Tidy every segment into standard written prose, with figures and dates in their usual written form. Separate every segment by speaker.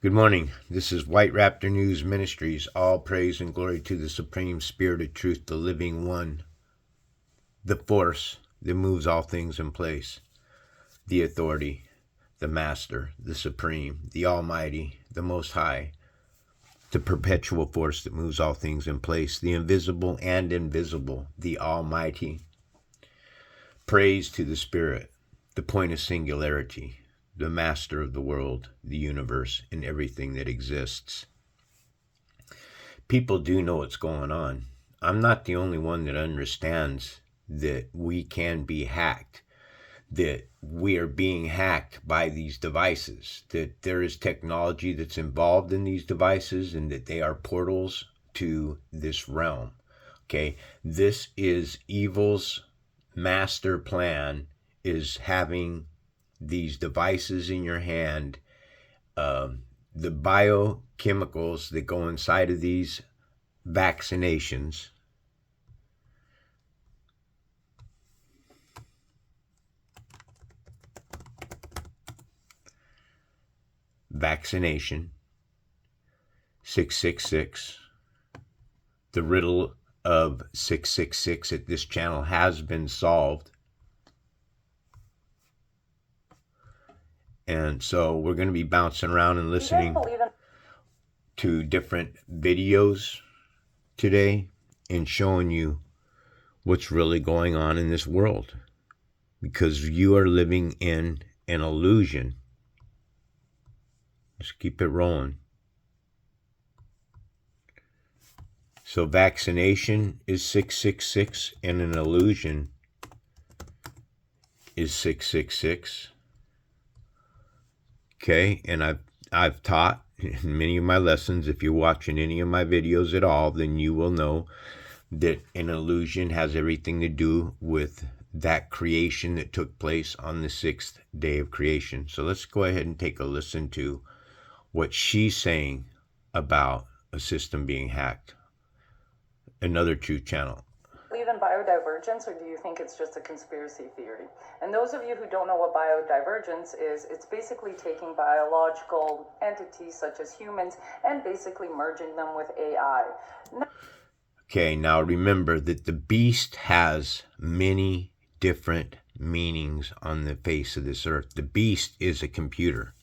Speaker 1: Good morning. This is White Raptor News Ministries. All praise and glory to the Supreme Spirit of Truth, the living one, the force that moves all things in place, the authority, the master, the supreme, the almighty, the most high, the perpetual force that moves all things in place, the invisible and invisible, the almighty. Praise to the Spirit, the point of singularity, the master of the world, the universe, and everything that exists. People do know what's going on. I'm not the only one that understands that we can be hacked, that we are being hacked by these devices, that there is technology that's involved in these devices and that they are portals to this realm. Okay, this is evil's master plan, is having these devices in your hand, the biochemicals that go inside of these vaccination, vaccination, 666, the riddle of 666 at this channel has been solved. And so we're going to be bouncing around and listening to different videos today and showing you what's really going on in this world, because you are living in an illusion. Just keep it rolling. So vaccination is 666 and an illusion is 666. Okay, and I've taught in many of my lessons, if you're watching any of my videos at all, then you will know that an illusion has everything to do with that creation that took place on the 6th day of creation. So let's go ahead and take a listen to what she's saying about a system being hacked. Another truth channel.
Speaker 2: Believe in biodivergence, or do you think it's just a conspiracy theory? And those of you who don't know what biodivergence is, it's basically taking biological entities such as humans and basically merging them with AI.
Speaker 1: Okay, now remember that the beast has many different meanings on the face of this earth. The beast is a computer.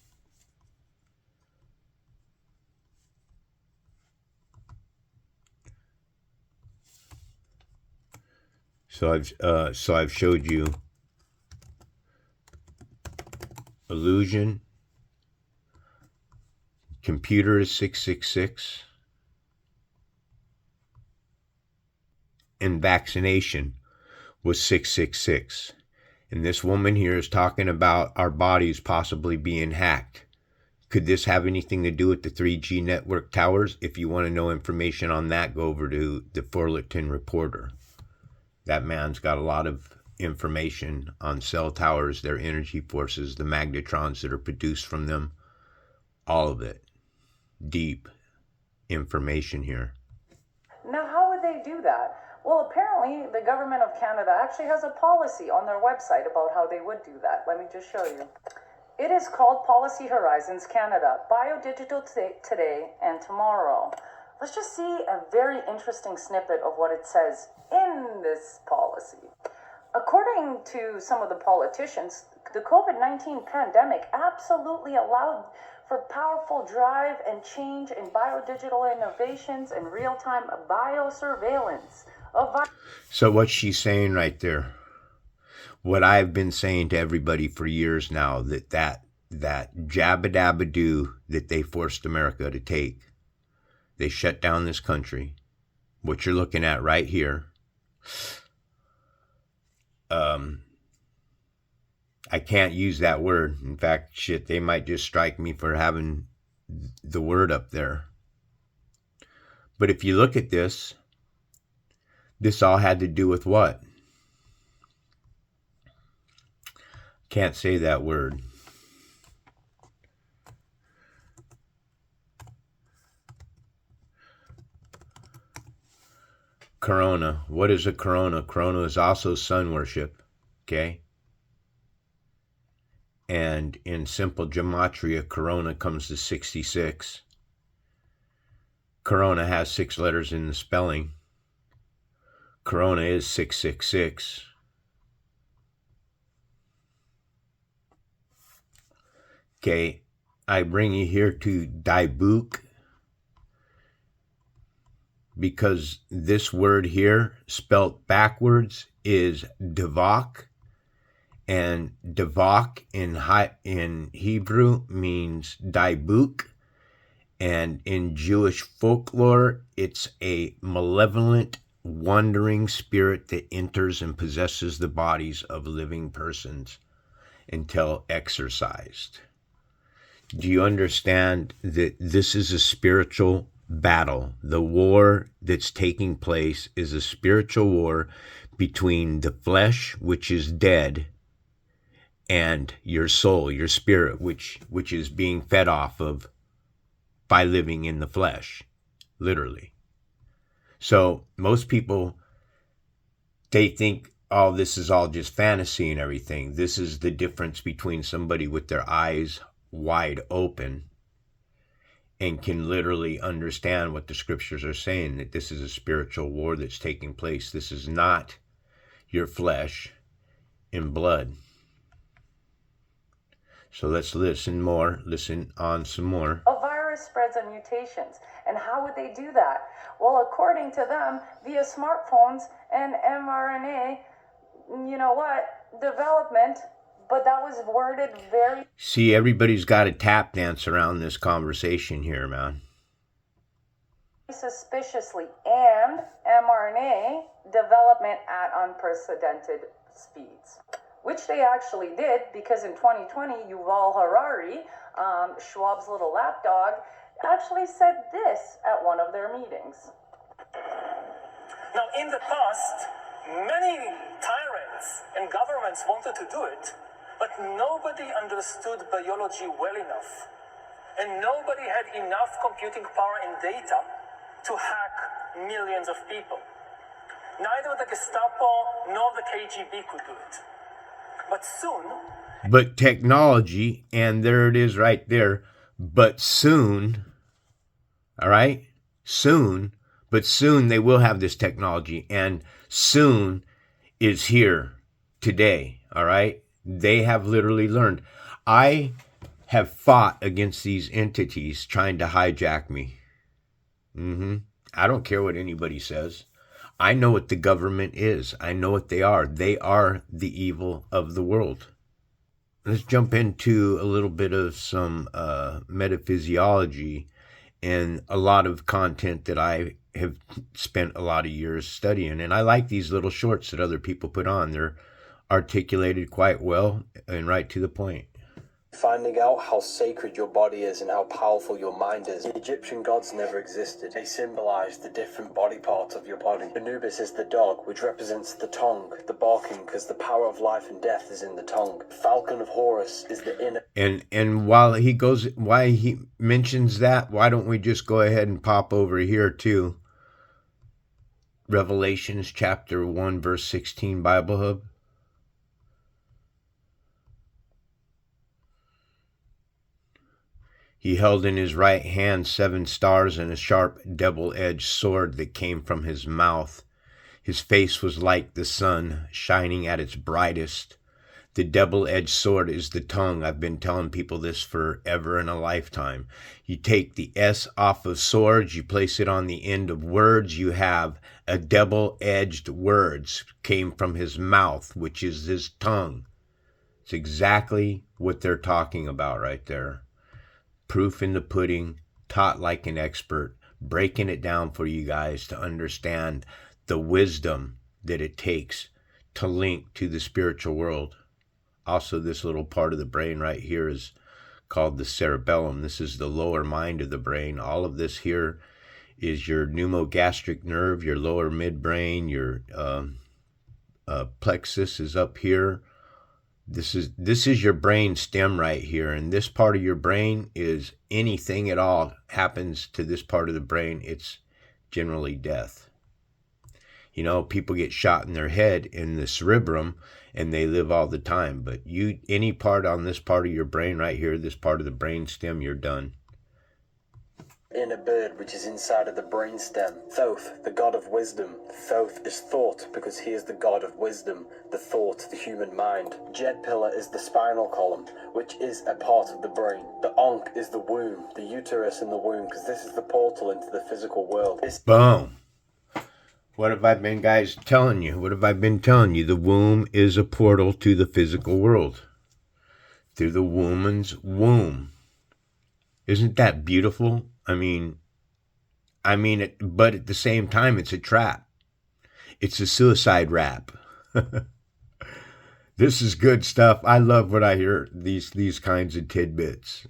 Speaker 1: So I've showed you illusion, computer is 666, and vaccination was 666. And this woman here is talking about our bodies possibly being hacked. Could this have anything to do with the 3G network towers? If you want to know information on that, go over to the Fullerton Reporter. That man's got a lot of information on cell towers, their energy forces, the magnetrons that are produced from them, all of it. Deep information here.
Speaker 2: Now, how would they do that? Well, apparently the government of Canada actually has a policy on their website about how they would do that. Let me just show you. It is called Policy Horizons Canada, Biodigital Today and Tomorrow. Let's just see a very interesting snippet of what it says in this policy. According to some of the politicians, the COVID-19 pandemic absolutely allowed for powerful drive and change in biodigital innovations and real-time biosurveillance of.
Speaker 1: So what she's saying right there, what I've been saying to everybody for years now, that jabba-dabba-doo that they forced America to take, they shut down this country, what you're looking at right here. I can't use that word. In fact, shit, they might just strike me for having the word up there. But if you look at this all had to do with what? Can't say that word. Corona. What is a corona? Corona is also sun worship. Okay? And in simple gematria, corona comes to 66. Corona has 6 letters in the spelling. Corona is 666. Okay, I bring you here to Daibuk because this word here, spelt backwards, is Devak. And Devak in Hebrew means Daibuk. And in Jewish folklore, it's a malevolent, wandering spirit that enters and possesses the bodies of living persons until exorcised. Do you understand that this is a spiritual battle? The war that's taking place is a spiritual war between the flesh, which is dead, and your soul, your spirit, which is being fed off of by living in the flesh, literally. So most people, they think, oh, this is all just fantasy and everything. This is the difference between somebody with their eyes wide open and can literally understand what the scriptures are saying, that this is a spiritual war that's taking place. This is not your flesh and blood. So let's listen on some more.
Speaker 2: A virus spreads on mutations. And how would they do that? Well, according to them, via smartphones and mRNA, you know what, development, but that was worded very...
Speaker 1: See, everybody's got a tap dance around this conversation here, man.
Speaker 2: Suspiciously, and mRNA development at unprecedented speeds. Which they actually did, because in 2020, Yuval Harari, Schwab's little lapdog, actually said this at one of their meetings.
Speaker 3: Now, in the past, many tyrants and governments wanted to do it, but nobody understood biology well enough, and nobody had enough computing power and data to hack millions of people. Neither the Gestapo nor the KGB could do it. But soon...
Speaker 1: But technology, and there it is right there, but soon, all right? Soon, but soon they will have this technology, and soon is here today, all right? They have literally learned. I have fought against these entities trying to hijack me. I don't care what anybody says. I know what the government is. I know what they are. They are the evil of the world. Let's jump into a little bit of some metaphysiology and a lot of content that I have spent a lot of years studying. And I like these little shorts that other people put on. They're articulated quite well and right to the point.
Speaker 4: Finding out how sacred your body is and how powerful your mind is. The Egyptian gods never existed. They symbolize the different body parts of your body. Anubis is the dog, which represents the tongue, the barking, because the power of life and death is in the tongue. Falcon of Horus is the inner.
Speaker 1: And while he mentions that, why don't we just go ahead and pop over here to Revelations chapter 1, verse 16, Bible Hub. He held in his right hand 7 stars and a sharp double-edged sword that came from his mouth. His face was like the sun, shining at its brightest. The double-edged sword is the tongue. I've been telling people this forever and a lifetime. You take the S off of swords, you place it on the end of words, you have a double-edged words came from his mouth, which is his tongue. It's exactly what they're talking about right there. Proof in the pudding, taught like an expert, breaking it down for you guys to understand the wisdom that it takes to link to the spiritual world. Also, this little part of the brain right here is called the cerebellum. This is the lower mind of the brain. All of this here is your pneumogastric nerve, your lower midbrain, your plexus is up here. This is your brain stem right here, and this part of your brain is anything at all happens to this part of the brain, it's generally death. You know, people get shot in their head in the cerebrum, and they live all the time. But any part on this part of your brain right here, this part of the brain stem, you're done.
Speaker 4: In a bird which is inside of the brainstem. Thoth, the god of wisdom. Thoth is thought because he is the god of wisdom, the thought, the human mind. Jed pillar is the spinal column, which is a part of the brain. The Ankh is the womb, the uterus in the womb, because this is the portal into the physical world.
Speaker 1: Boom. What have I been, guys, telling you? What have I been telling you? The womb is a portal to the physical world. Through the woman's womb. Isn't that beautiful? I mean, but at the same time, it's a trap. It's a suicide rap. This is good stuff. I love what I hear, these kinds of tidbits.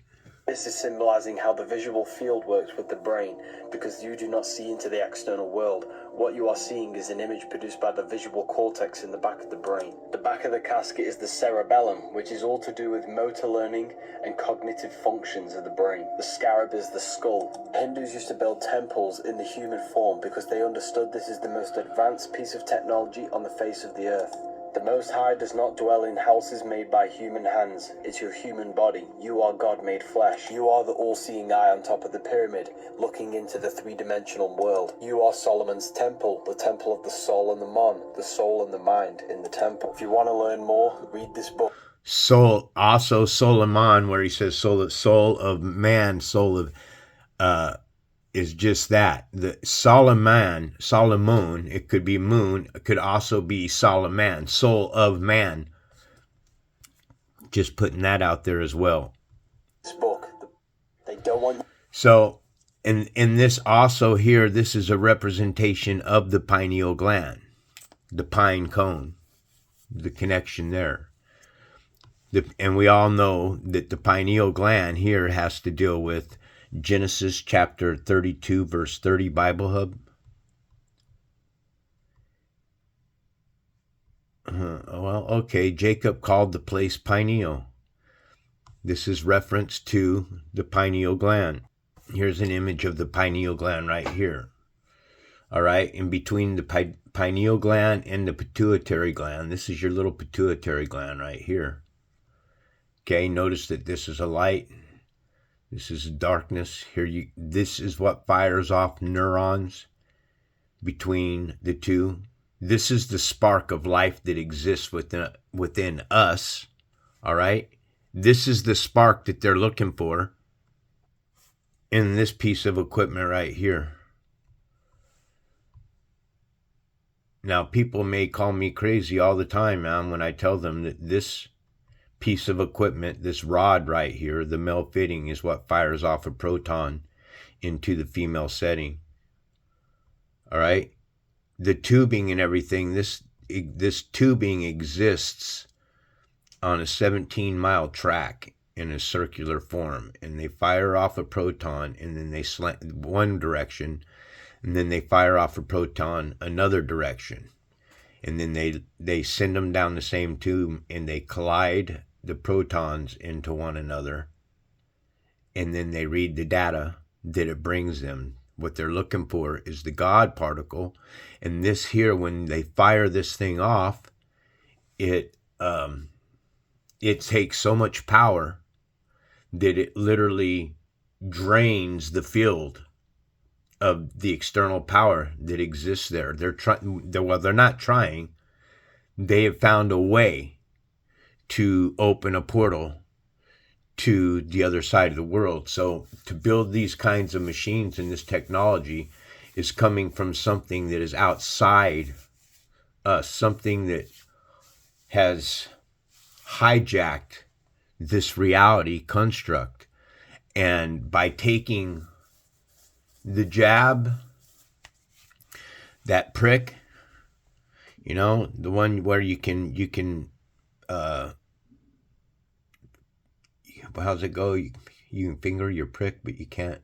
Speaker 4: This is symbolizing how the visual field works with the brain, because you do not see into the external world. What you are seeing is an image produced by the visual cortex in the back of the brain. The back of the casket is the cerebellum, which is all to do with motor learning and cognitive functions of the brain. The scarab is the skull. Hindus used to build temples in the human form because they understood this is the most advanced piece of technology on the face of the earth. The Most High does not dwell in houses made by human hands. It's your human body. You are God made flesh. You are the all-seeing eye on top of the pyramid, looking into the three-dimensional world. You are Solomon's temple, the temple of the soul and the mon, the soul and the mind in the temple. If you want to learn more, read this book.
Speaker 1: Soul, also Solomon, where he says soul of man, soul of is just that. The Solomon, it could be moon, it could also be Solomon, soul of man. Just putting that out there as well.
Speaker 4: This book, they don't want.
Speaker 1: So, in this also here, this is a representation of the pineal gland, the pine cone, the connection there. And we all know that the pineal gland here has to deal with Genesis chapter 32, verse 30, Bible Hub. Well, okay, Jacob called the place pineal. This is reference to the pineal gland. Here's an image of the pineal gland right here. All right, in between the pineal gland and the pituitary gland, this is your little pituitary gland right here. Okay, notice that this is a light. This is darkness. This is what fires off neurons between the two. This is the spark of life that exists within us. All right? This is the spark that they're looking for in this piece of equipment right here. Now, people may call me crazy all the time, man, when I tell them that this piece of equipment, this rod right here, the male fitting, is what fires off a proton into the female setting. All right, the tubing and everything, this tubing exists on a 17-mile track in a circular form, and they fire off a proton, and then they slant one direction, and then they fire off a proton another direction, and then they send them down the same tube, and they collide the protons into one another, and then they read the data that it brings them. What they're looking for is the God particle, and this here, when they fire this thing off, it takes so much power that it literally drains the field of the external power that exists there. They're not trying. They have found a way to open a portal to the other side of the world. So to build these kinds of machines and this technology is coming from something that is outside us, something that has hijacked this reality construct. And by taking the jab, that prick, the one where you can how's it go? You can finger your prick, but you can't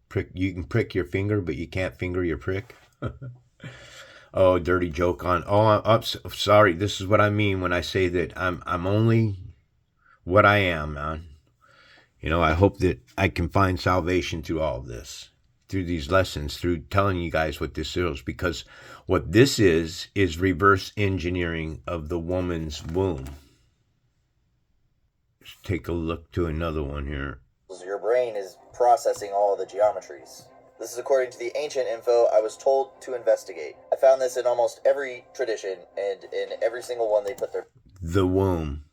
Speaker 1: prick. You can prick your finger, but you can't finger your prick. Oh, dirty joke on. Oh, I'm sorry. This is what I mean when I say that I'm only what I am, man. I hope that I can find salvation through all of this. through these lessons, through telling you guys what this is, because what this is reverse engineering of the woman's womb. Let's take a look to another one here.
Speaker 5: Your brain is processing all the geometries. This is according to the ancient info I was told to investigate. I found this in almost every tradition, and in every single one they put their...
Speaker 1: The womb.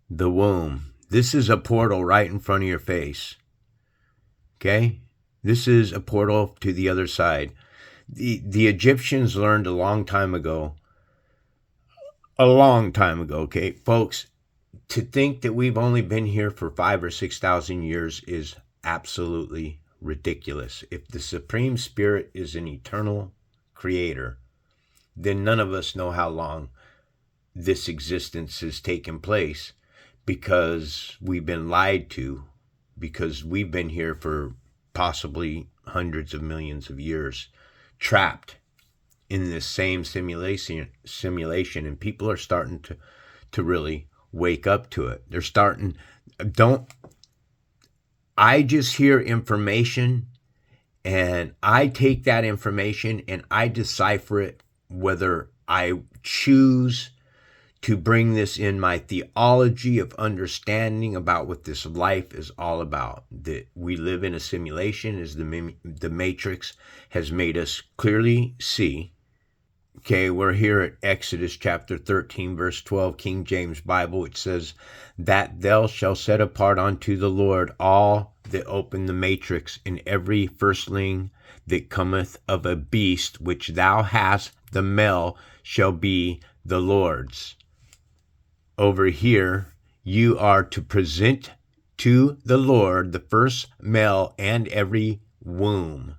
Speaker 1: The womb. This is a portal right in front of your face. Okay? This is a portal to the other side. The Egyptians learned a long time ago, okay? Folks, to think that we've only been here for 5,000 or 6,000 years is absolutely ridiculous. If the Supreme Spirit is an eternal creator, then none of us know how long this existence has taken place, because we've been lied to, because we've been here for possibly hundreds of millions of years, trapped in this same simulation, and people are starting to really wake up to it. They're starting, I just hear information, and I take that information and I decipher it, whether I choose to bring this in my theology of understanding about what this life is all about. That we live in a simulation, as the Matrix has made us clearly see. Okay, we're here at Exodus chapter 13, verse 12, King James Bible, which says, that thou shalt set apart unto the Lord all that open the matrix, and every firstling that cometh of a beast which thou hast, the male shall be the Lord's. Over here, you are to present to the Lord the first male and every womb.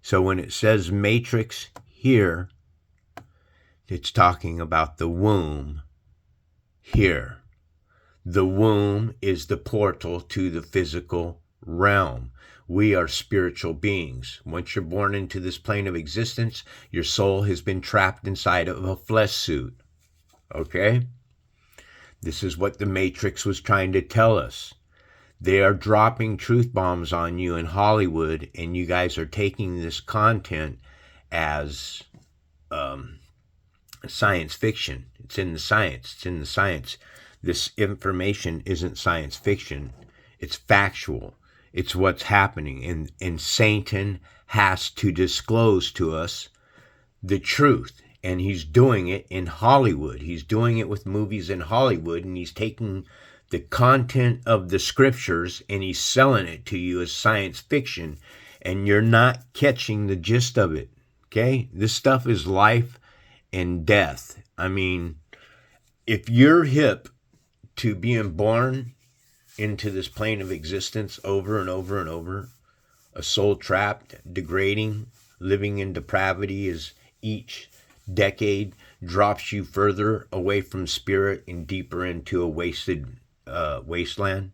Speaker 1: So when it says matrix here, it's talking about the womb here. The womb is the portal to the physical realm. We are spiritual beings. Once you're born into this plane of existence, your soul has been trapped inside of a flesh suit. Okay? This is what the Matrix was trying to tell us. They are dropping truth bombs on you in Hollywood, and you guys are taking this content as science fiction. It's in the science. It's in the science. This information isn't science fiction. It's factual. It's what's happening. And Satan has to disclose to us the truth. And he's doing it in Hollywood. He's doing it with movies in Hollywood. And he's taking the content of the scriptures and he's selling it to you as science fiction. And you're not catching the gist of it. Okay? This stuff is life and death. I mean, if you're hip to being born into this plane of existence over and over and over, a soul trapped, degrading, living in depravity as each decade drops you further away from spirit and deeper into a wasted wasteland,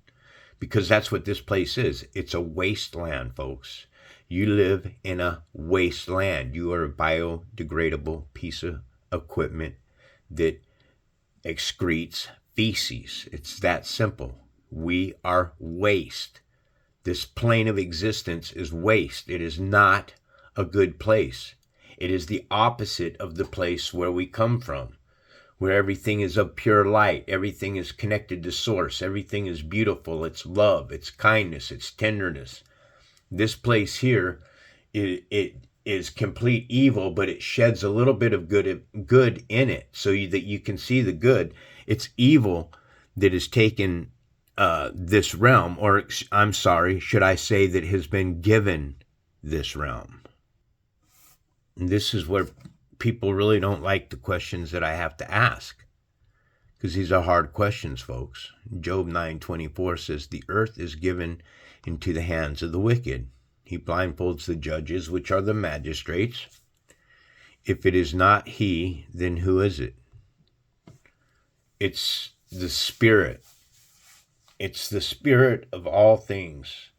Speaker 1: because that's what this place is. It's a wasteland, folks. You live in a wasteland. You are a biodegradable piece of equipment that excretes feces. It's that simple. We are waste. This plane of existence is waste. It is not a good place. It is the opposite of the place where we come from, where everything is of pure light. Everything is connected to source. Everything is beautiful. It's love. It's kindness. It's tenderness. This place here, it is complete evil, but it sheds a little bit of good in it, so that you can see the good. It's evil that has taken this realm, or I'm sorry, should I say that has been given this realm. And this is where people really don't like the questions that I have to ask, because these are hard questions, folks. Job 9:24 says, the earth is given into the hands of the wicked. He blindfolds the judges, which are the magistrates. If it is not he, then who is it? It's the spirit. It's the spirit of all things.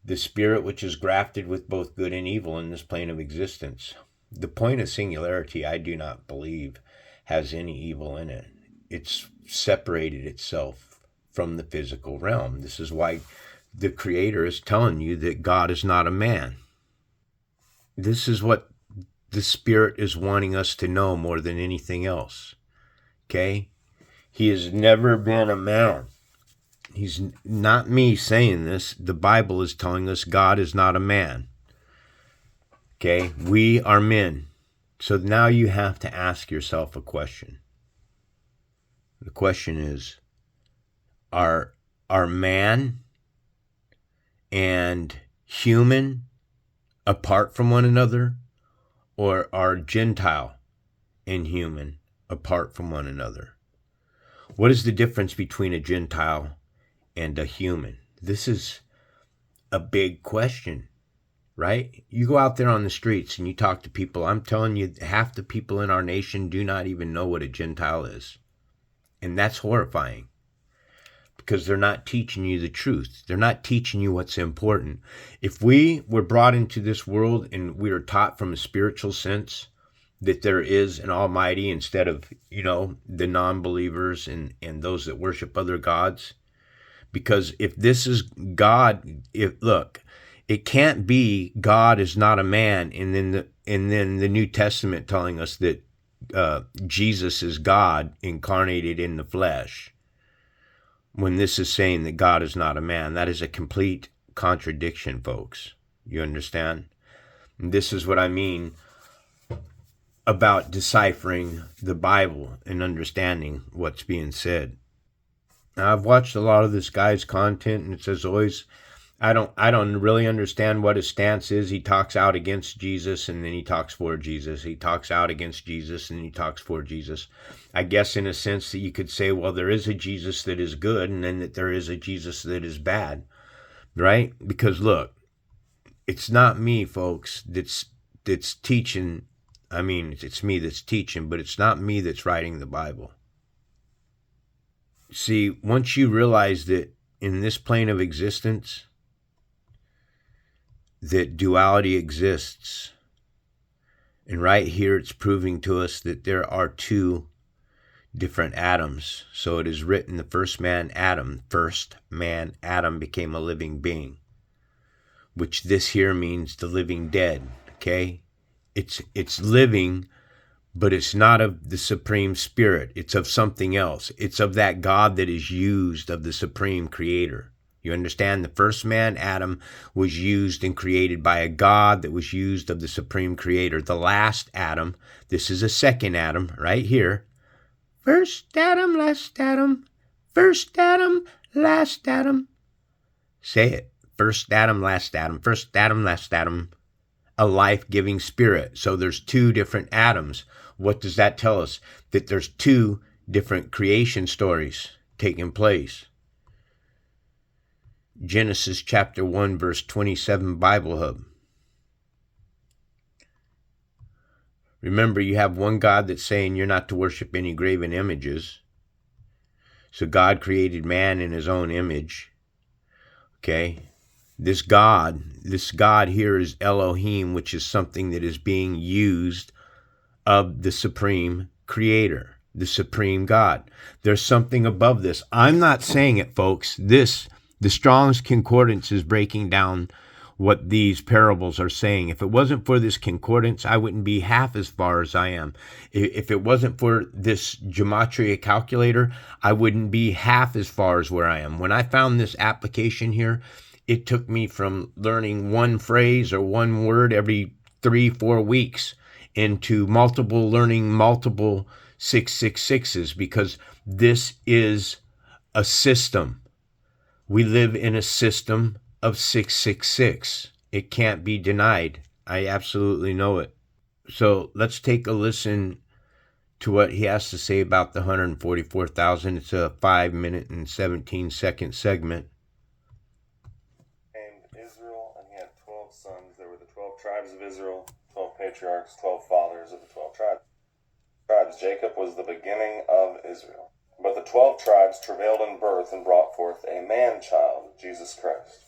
Speaker 1: The spirit which is grafted with both good and evil in this plane of existence. The point of singularity, I do not believe, has any evil in it. It's separated itself from the physical realm. This is why the Creator is telling you that God is not a man. This is what the Spirit is wanting us to know more than anything else. Okay? He has never been a man. He's not me saying this. The Bible is telling us God is not a man. Okay? We are men. So now you have to ask yourself a question. The question is, are man and human apart from one another, or are Gentile and human apart from one another? What is the difference between a Gentile and a human? This is a big question, right? You go out there on the streets and you talk to people. I'm telling you, half the people in our nation do not even know what a Gentile is. And that's horrifying, because they're not teaching you the truth. They're not teaching you what's important. If we were brought into this world and we are taught from a spiritual sense that there is an Almighty instead of, the non-believers and those that worship other gods, because if this is God, it can't be God is not a man, and then the New Testament telling us that Jesus is God incarnated in the flesh, when this is saying that God is not a man. That is a complete contradiction, folks. You understand? And this is what I mean about deciphering the Bible and understanding what's being said. Now, I've watched a lot of this guy's content, and it's as always, I don't really understand what his stance is. He talks out against Jesus, and then he talks for Jesus. He talks out against Jesus, and he talks for Jesus. I guess in a sense that you could say, well, there is a Jesus that is good, and then that there is a Jesus that is bad, right? Because look, it's not me, folks, that's teaching. I mean, it's me that's teaching, but it's not me that's writing the Bible. See, once you realize that in this plane of existence, that duality exists, and right here it's proving to us that there are two different atoms. So it is written, the first man Adam became a living being, which this here means the living dead. Okay, it's living, but it's not of the Supreme Spirit. It's of something else. It's of that God that is used of the Supreme Creator. You understand? The first man, Adam, was used and created by a God that was used of the Supreme Creator. The last Adam, this is a second Adam right here. First Adam, last Adam. First Adam, last Adam. Say it. First Adam, last Adam. First Adam, last Adam. A life-giving spirit. So there's two different Adams. What does that tell us? That there's two different creation stories taking place. Genesis chapter 1, verse 27, Bible Hub. Remember, you have one God that's saying you're not to worship any graven images. So God created man in his own image. Okay? This God here is Elohim, which is something that is being used of the Supreme Creator, the Supreme God. There's something above this. I'm not saying it, folks. The Strong's Concordance is breaking down what these parables are saying. If it wasn't for this concordance, I wouldn't be half as far as I am. If it wasn't for this gematria calculator, I wouldn't be half as far as where I am. When I found this application here, it took me from learning one phrase or one word every 3-4 weeks into learning multiple 666s, because this is a system. We live in a system of 666. It can't be denied. I absolutely know it. So let's take a listen to what he has to say about the 144,000. It's a 5-minute and 17-second segment.
Speaker 6: Named Israel, and he had 12 sons. There were the 12 tribes of Israel, 12 patriarchs, 12 fathers of the 12 tribes. Jacob was the beginning of Israel. But the 12 tribes travailed in birth and brought forth a man-child, Jesus Christ.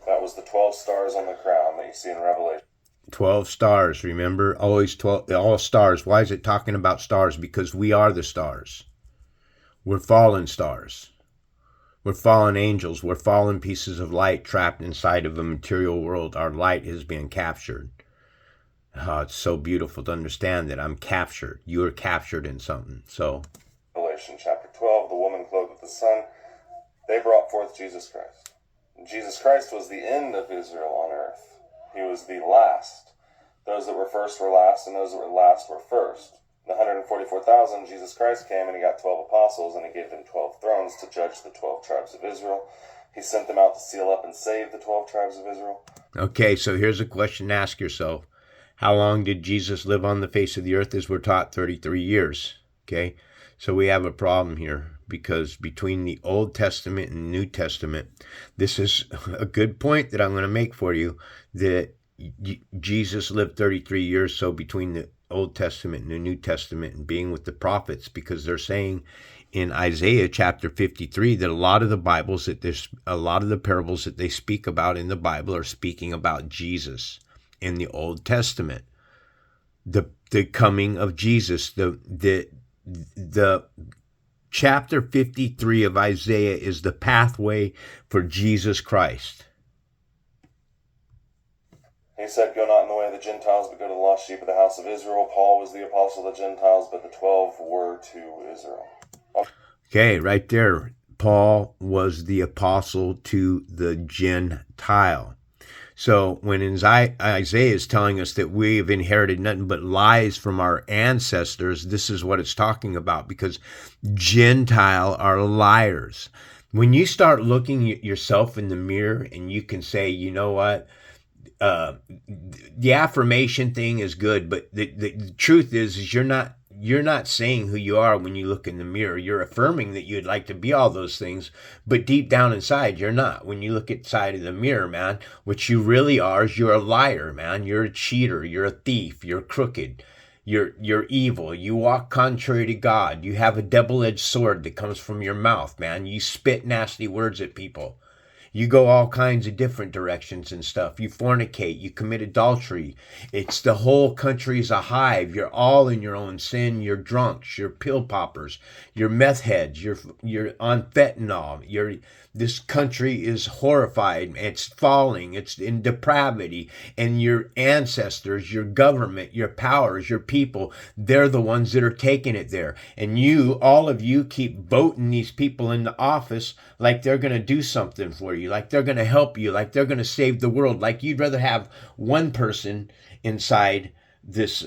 Speaker 6: That was the 12 stars on the crown that you see in Revelation.
Speaker 1: 12 stars, remember? Always 12, all stars. Why is it talking about stars? Because we are the stars. We're fallen stars. We're fallen angels. We're fallen pieces of light trapped inside of a material world. Our light has been captured. Oh, it's so beautiful to understand that I'm captured. You are captured in something. So,
Speaker 6: Revelation chapter 12, the woman clothed with the sun, they brought forth Jesus Christ. Jesus Christ was the end of Israel on earth. He was the last. Those that were first were last, and those that were last were first. The 144,000, Jesus Christ came and he got 12 apostles and he gave them 12 thrones to judge the 12 tribes of Israel. He sent them out to seal up and save the 12 tribes of Israel.
Speaker 1: okay, so here's a question to ask yourself. How long did Jesus live on the face of the earth? As we're taught, 33 years. Okay, so we have a problem here because between the Old Testament and New Testament, this is a good point that I'm going to make for you, that Jesus lived 33 years, so between the Old Testament and the New Testament and being with the prophets, because they're saying in Isaiah chapter 53 that a lot of the parables that they speak about in the Bible are speaking about Jesus in the Old Testament. The coming of Jesus, the chapter 53 of Isaiah is the pathway for Jesus Christ.
Speaker 6: He said, "Go not in the way of the Gentiles, but go to the lost sheep of the house of Israel." Paul was the apostle of the Gentiles, but the 12 were to Israel.
Speaker 1: Okay, right there. Paul was the apostle to the Gentile. So when Isaiah is telling us that we have inherited nothing but lies from our ancestors, this is what it's talking about, because Gentile are liars. When you start looking at yourself in the mirror and you can say, you know what, the affirmation thing is good, but the truth is you're not saying who you are when you look in the mirror. You're affirming that you'd like to be all those things, but deep down inside, you're not. When you look inside of the mirror, man, what you really are is you're a liar, man. You're a cheater. You're a thief. You're crooked. You're evil. You walk contrary to God. You have a double-edged sword that comes from your mouth, man. You spit nasty words at people. You go all kinds of different directions and stuff. You fornicate. You commit adultery. It's the whole country's a hive. You're all in your own sin. You're drunks. You're pill poppers. You're meth heads. You're on fentanyl. This country is horrified. It's falling. It's in depravity. And your ancestors, your government, your powers, your people, they're the ones that are taking it there. And all of you keep voting these people into office like they're going to do something for you, like they're going to help you, like they're going to save the world, like you'd rather have one person inside this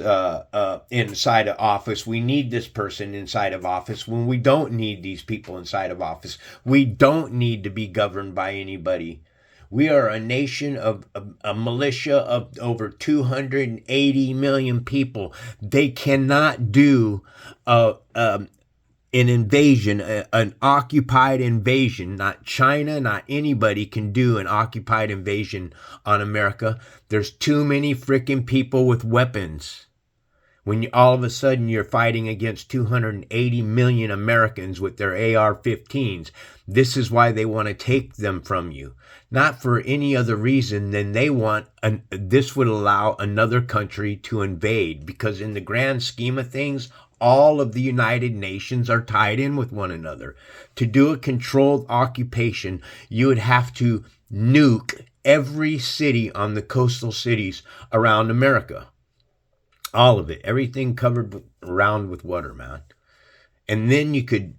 Speaker 1: inside of office. We need this person inside of office when we don't need these people inside of office. We don't need to be governed by anybody. We are a nation of a militia of over 280 million people. They cannot do an invasion, an occupied invasion. Not China, not anybody can do an occupied invasion on America. There's too many freaking people with weapons. When all of a sudden you're fighting against 280 million Americans with their AR-15s, this is why they want to take them from you. Not for any other reason than this would allow another country to invade, because in the grand scheme of things, all of the United Nations are tied in with one another. To do a controlled occupation, you would have to nuke every city on the coastal cities around America. All of it. Everything covered around with water, man. And then you could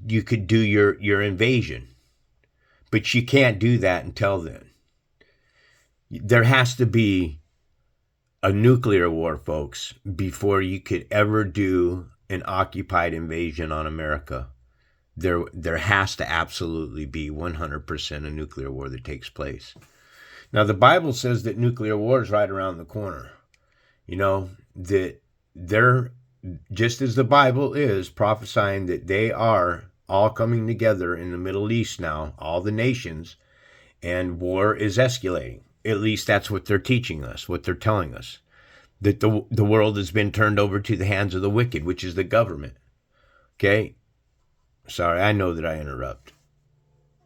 Speaker 1: do your invasion. But you can't do that until then. There has to be a nuclear war, folks, before you could ever do an occupied invasion on America. There has to absolutely be 100% a nuclear war that takes place. Now, the Bible says that nuclear war is right around the corner. You know, that they're, just as the Bible is prophesying that they are all coming together in the Middle East now, all the nations, and war is escalating. At least that's what they're teaching us, what they're telling us. That the world has been turned over to the hands of the wicked, which is the government. Okay? Sorry, I know that I interrupt.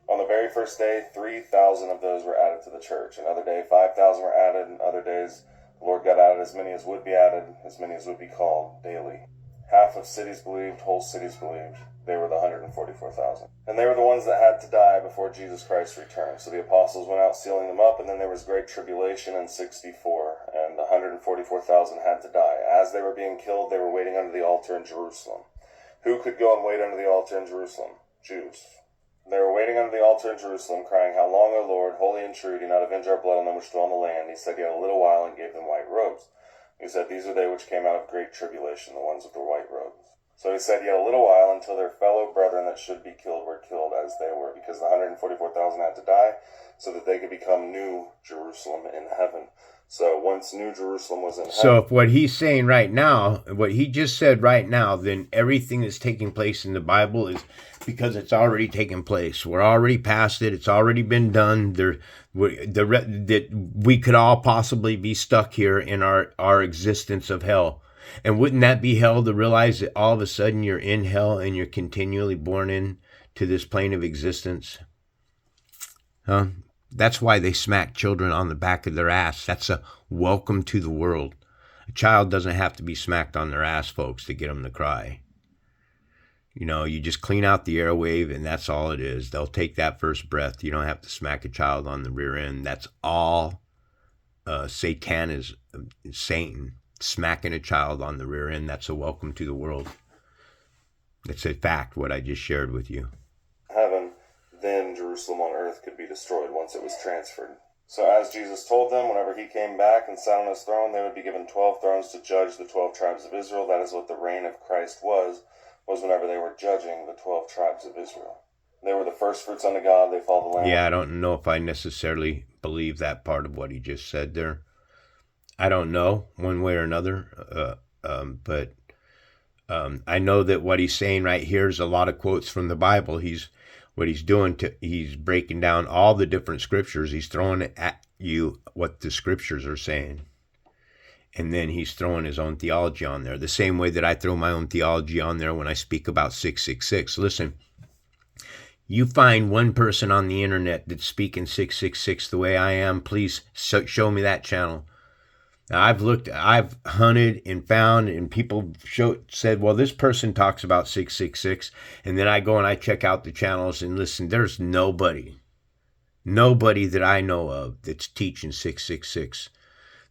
Speaker 6: On the very first day, 3,000 of those were added to the church. Another day, 5,000 were added. And other days, the Lord got added as many as would be added, as many as would be called daily. Half of cities believed, whole cities believed. They were the 144,000. And they were the ones that had to die before Jesus Christ returned. So the apostles went out sealing them up, and then there was great tribulation in 64, and 144,000 had to die. As they were being killed, they were waiting under the altar in Jerusalem. Who could go and wait under the altar in Jerusalem? Jews. They were waiting under the altar in Jerusalem, crying, "How long, O Lord, holy and true, do you not avenge our blood on them which dwell in the land?" He said yet a little while, and gave them white robes. He said, "These are they which came out of great tribulation, the ones with the white robes." So he said yet a little while, until their fellow brethren that should be killed were killed as they were, because the 144,000 had to die, so that they could become new Jerusalem in heaven. So once New Jerusalem was in heaven.
Speaker 1: So if what he's saying right now, what he just said right now, then everything that's taking place in the Bible is because it's already taken place. We're already past it. It's already been done. That we could all possibly be stuck here in our existence of hell. And wouldn't that be hell to realize that all of a sudden you're in hell and you're continually born into this plane of existence? Huh? That's why they smack children on the back of their ass. That's a welcome to the world. A child doesn't have to be smacked on their ass, folks, to get them to cry. You know, you just clean out the airwave and that's all it is. They'll take that first breath. You don't have to smack a child on the rear end. That's all Satan is, Satan. Smacking a child on the rear end, that's a welcome to the world. That's a fact, what I just shared with you.
Speaker 6: Heaven, then Jerusalem on earth could be destroyed once it was transferred. So as Jesus told them, whenever he came back and sat on his throne, they would be given 12 thrones to judge the 12 tribes of Israel. That is what the reign of Christ was whenever they were judging the 12 tribes of Israel. They were the first fruits unto God. They followed the Lamb.
Speaker 1: Yeah, I don't know if I necessarily believe that part of what he just said there. I don't know one way or another, but I know that what he's saying right here is a lot of quotes from the Bible. He's breaking down all the different scriptures. He's throwing at you what the scriptures are saying. And then he's throwing his own theology on there. The same way that I throw my own theology on there when I speak about 666. Listen, you find one person on the internet that's speaking 666 the way I am, please show me that channel. Now, I've hunted and found, and people said, well, this person talks about 666, and then I go and I check out the channels and listen, there's nobody that I know of that's teaching 666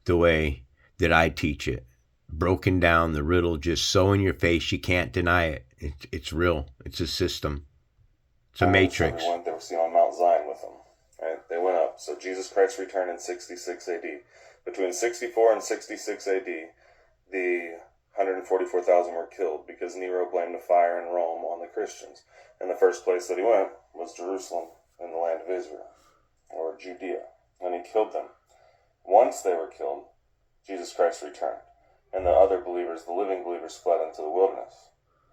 Speaker 1: the way that I teach it. Broken down, the riddle just so in your face, you can't deny it. It's real. It's a system. It's a matrix.
Speaker 6: They were seen on Mount Zion with them. Right? They went up. So Jesus Christ returned in 66 AD. Between 64 and 66 AD, the 144,000 were killed because Nero blamed the fire in Rome on the Christians. And the first place that he went was Jerusalem in the land of Israel, or Judea. And he killed them. Once they were killed, Jesus Christ returned. And the other believers, the living believers, fled into the wilderness.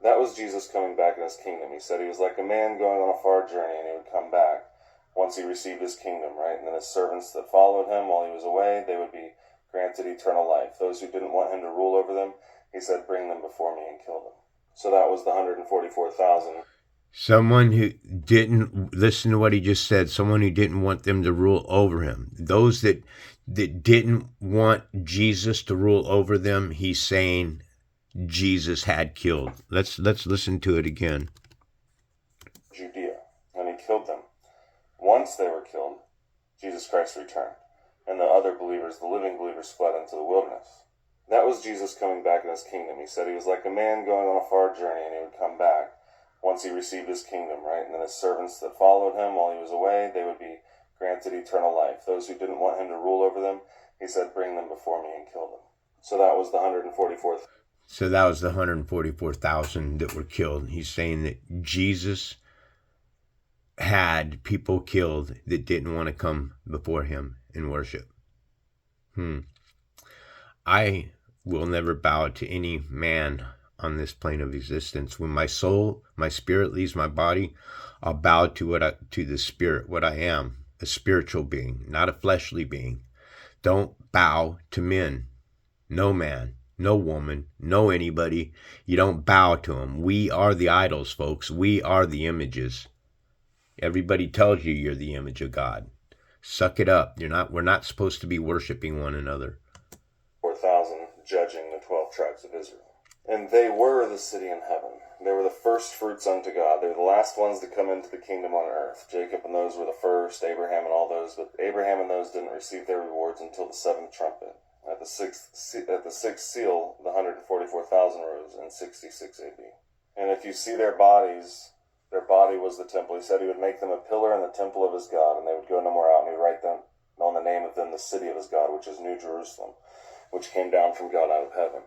Speaker 6: That was Jesus coming back in his kingdom. He said he was like a man going on a far journey, and he would come back once he received his kingdom, right? And then his servants that followed him while he was away, they would be granted eternal life. Those who didn't want him to rule over them, he said, bring them before me and kill them. So that was the 144,000.
Speaker 1: Someone who didn't listen to what he just said, someone who didn't want them to rule over him. Those that didn't want Jesus to rule over them, he's saying Jesus had killed. Let's listen to it again.
Speaker 6: Judea, and he killed them. Once they were killed, Jesus Christ returned, and the other believers, the living believers, fled into the wilderness. That was Jesus coming back in his kingdom. He said he was like a man going on a far journey, and he would come back once he received his kingdom, right? And then his servants that followed him while he was away, they would be granted eternal life. Those who didn't want him to rule over them, he said, bring them before me and kill them. So that was the 144,000.
Speaker 1: So that was the 144,000 that were killed. He's saying that Jesus had people killed that didn't want to come before him and worship. I will never bow to any man on this plane of existence. When my soul, my spirit leaves my body, I'll bow to the spirit, what I am, a spiritual being, not a fleshly being. Don't bow to men. No man, no woman, no anybody. You don't bow to them. We are the idols, folks. We are the images. Everybody tells you you're the image of God. Suck it up. We're not supposed to be worshiping one another.
Speaker 6: 4,000 judging the 12 tribes of Israel. And they were the city in heaven. They were the first fruits unto God. They were the last ones to come into the kingdom on earth. Jacob and those were the first, Abraham and all those, but Abraham and those didn't receive their rewards until the seventh trumpet. At the sixth seal, the 144,000 rose in 66 AD. And if you see their bodies, their body was the temple. He said he would make them a pillar in the temple of his God, and they would go no more out, and he would write them on the name of them the city of his God, which is New Jerusalem, which came down from God out of heaven.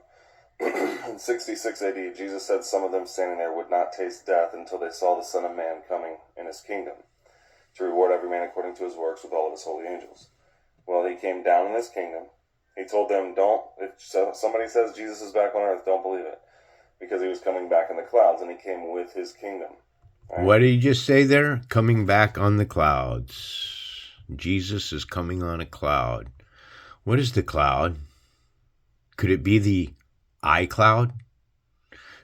Speaker 6: In 66 AD, Jesus said some of them standing there would not taste death until they saw the Son of Man coming in his kingdom to reward every man according to his works with all of his holy angels. Well, he came down in his kingdom. He told them, if somebody says Jesus is back on earth, don't believe it, because he was coming back in the clouds, and he came with his kingdom. Right?
Speaker 1: What did he just say there? Coming back on the clouds. Jesus is coming on a cloud. What is the cloud? Could it be the iCloud?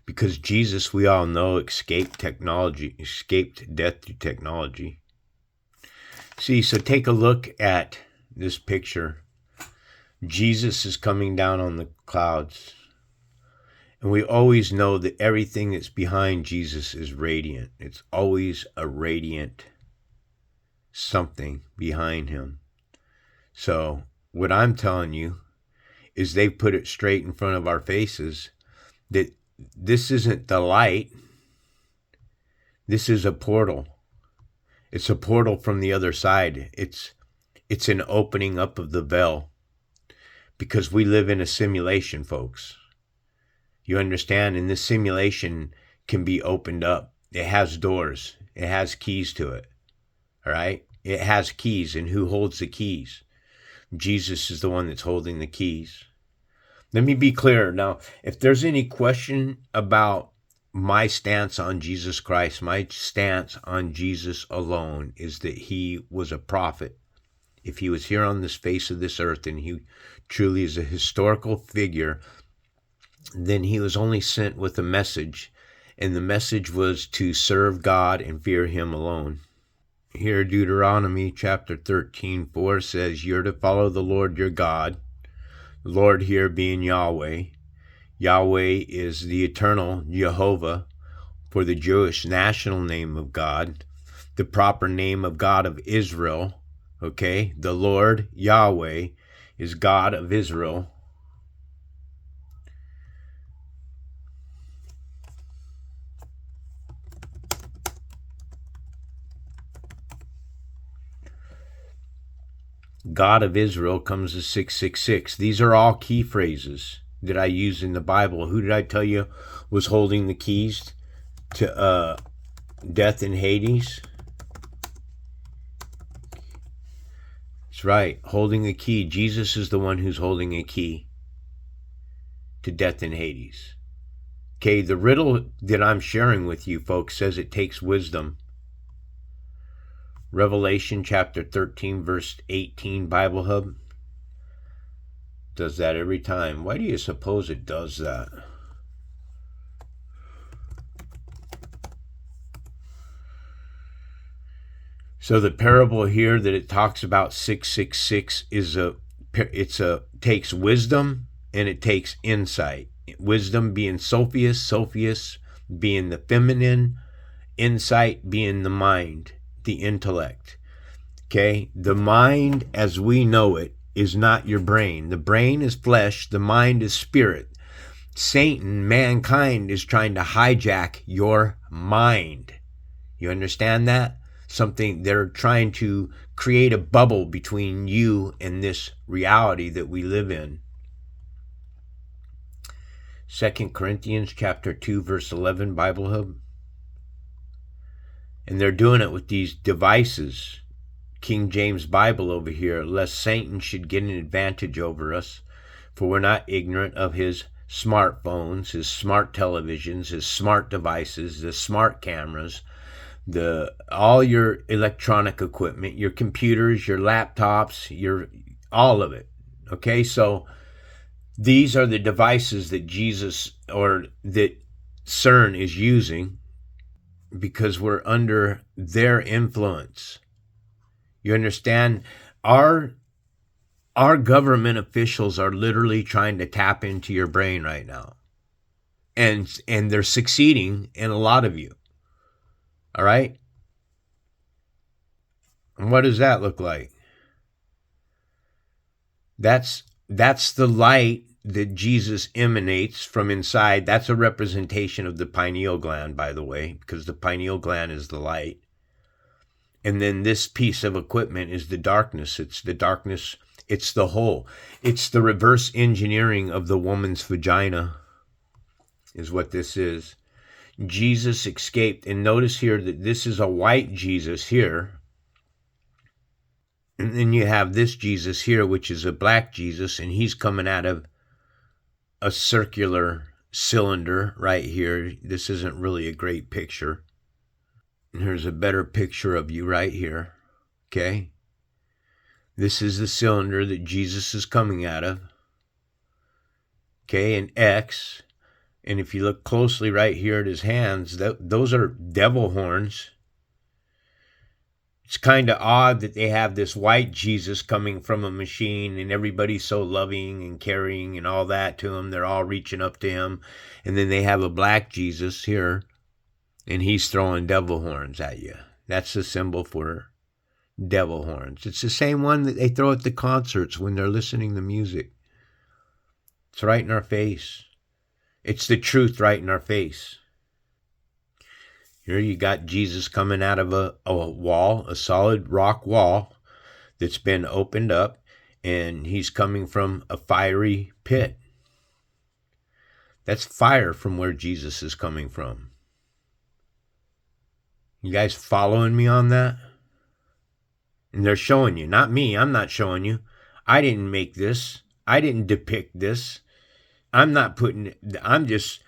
Speaker 1: Because Jesus, we all know, escaped death through technology. See, so take a look at this picture. Jesus is coming down on the clouds. And we always know that everything that's behind Jesus is radiant. It's always a radiant something behind him. So what I'm telling you is they put it straight in front of our faces that this isn't the light. This is a portal. It's a portal from the other side. It's an opening up of the veil, because we live in a simulation, folks. You understand? And this simulation can be opened up. It has doors. It has keys to it. All right? It has keys. And who holds the keys? Jesus is the one that's holding the keys. Let me be clear. Now, if there's any question about my stance on Jesus Christ, my stance on Jesus alone is that he was a prophet. If he was here on this face of this earth and he truly is a historical figure, then he was only sent with a message, and the message was to serve God and fear him alone. Here, Deuteronomy chapter 13:4 says, you're to follow the Lord your God. The Lord here being Yahweh. Yahweh is the eternal Jehovah, for the Jewish national name of God, the proper name of God of Israel. Okay, the Lord Yahweh is God of Israel. God of Israel comes to 666. These are all key phrases that I use in the Bible. Who did I tell you was holding the keys to death and Hades? That's right, holding the key. Jesus is the one who's holding a key to death and Hades. Okay, the riddle that I'm sharing with you, folks, says it takes wisdom. Revelation chapter 13, verse 18, Bible Hub does that every time. Why do you suppose it does that? So the parable here that it talks about 666 takes wisdom and it takes insight. Wisdom being Sophius being the feminine, insight being the mind, the intellect. Okay, the mind as we know it is not your brain. The brain is flesh, the mind is spirit. Satan, mankind, is trying to hijack your mind. You understand that? They're trying to create a bubble between you and this reality that we live in. 2 Corinthians chapter 2, verse 11, Bible Hub. And they're doing it with these devices. King James Bible over here, lest Satan should get an advantage over us, for we're not ignorant of his smartphones, his smart televisions, his smart devices, the smart cameras, all your electronic equipment, your computers, your laptops, all of it. Okay, so these are the devices that that CERN is using, because we're under their influence. You understand? Our government officials are literally trying to tap into your brain right now. and they're succeeding in a lot of you. All right? And what does that look like? That's the light that Jesus emanates from inside. That's a representation of the pineal gland, by the way, because the pineal gland is the light. And then this piece of equipment is the darkness. It's the darkness. It's the hole. It's the reverse engineering of the woman's vagina, is what this is. Jesus escaped. And notice here that this is a white Jesus here. And then you have this Jesus here, which is a black Jesus, and he's coming out of a circular cylinder right here. This isn't really a great picture. And here's a better picture of you right here. Okay? This is the cylinder that Jesus is coming out of. Okay, an X. And if you look closely right here at his hands, those are devil horns. It's kind of odd that they have this white Jesus coming from a machine and everybody's so loving and caring and all that to him. They're all reaching up to him. And then they have a black Jesus here and he's throwing devil horns at you. That's the symbol for devil horns. It's the same one that they throw at the concerts when they're listening to music. It's right in our face. It's the truth right in our face. Here you got Jesus coming out of a wall, a solid rock wall that's been opened up, and he's coming from a fiery pit. That's fire from where Jesus is coming from. You guys following me on that? And they're showing you, not me. I'm not showing you. I didn't make this. I didn't depict this. I'm just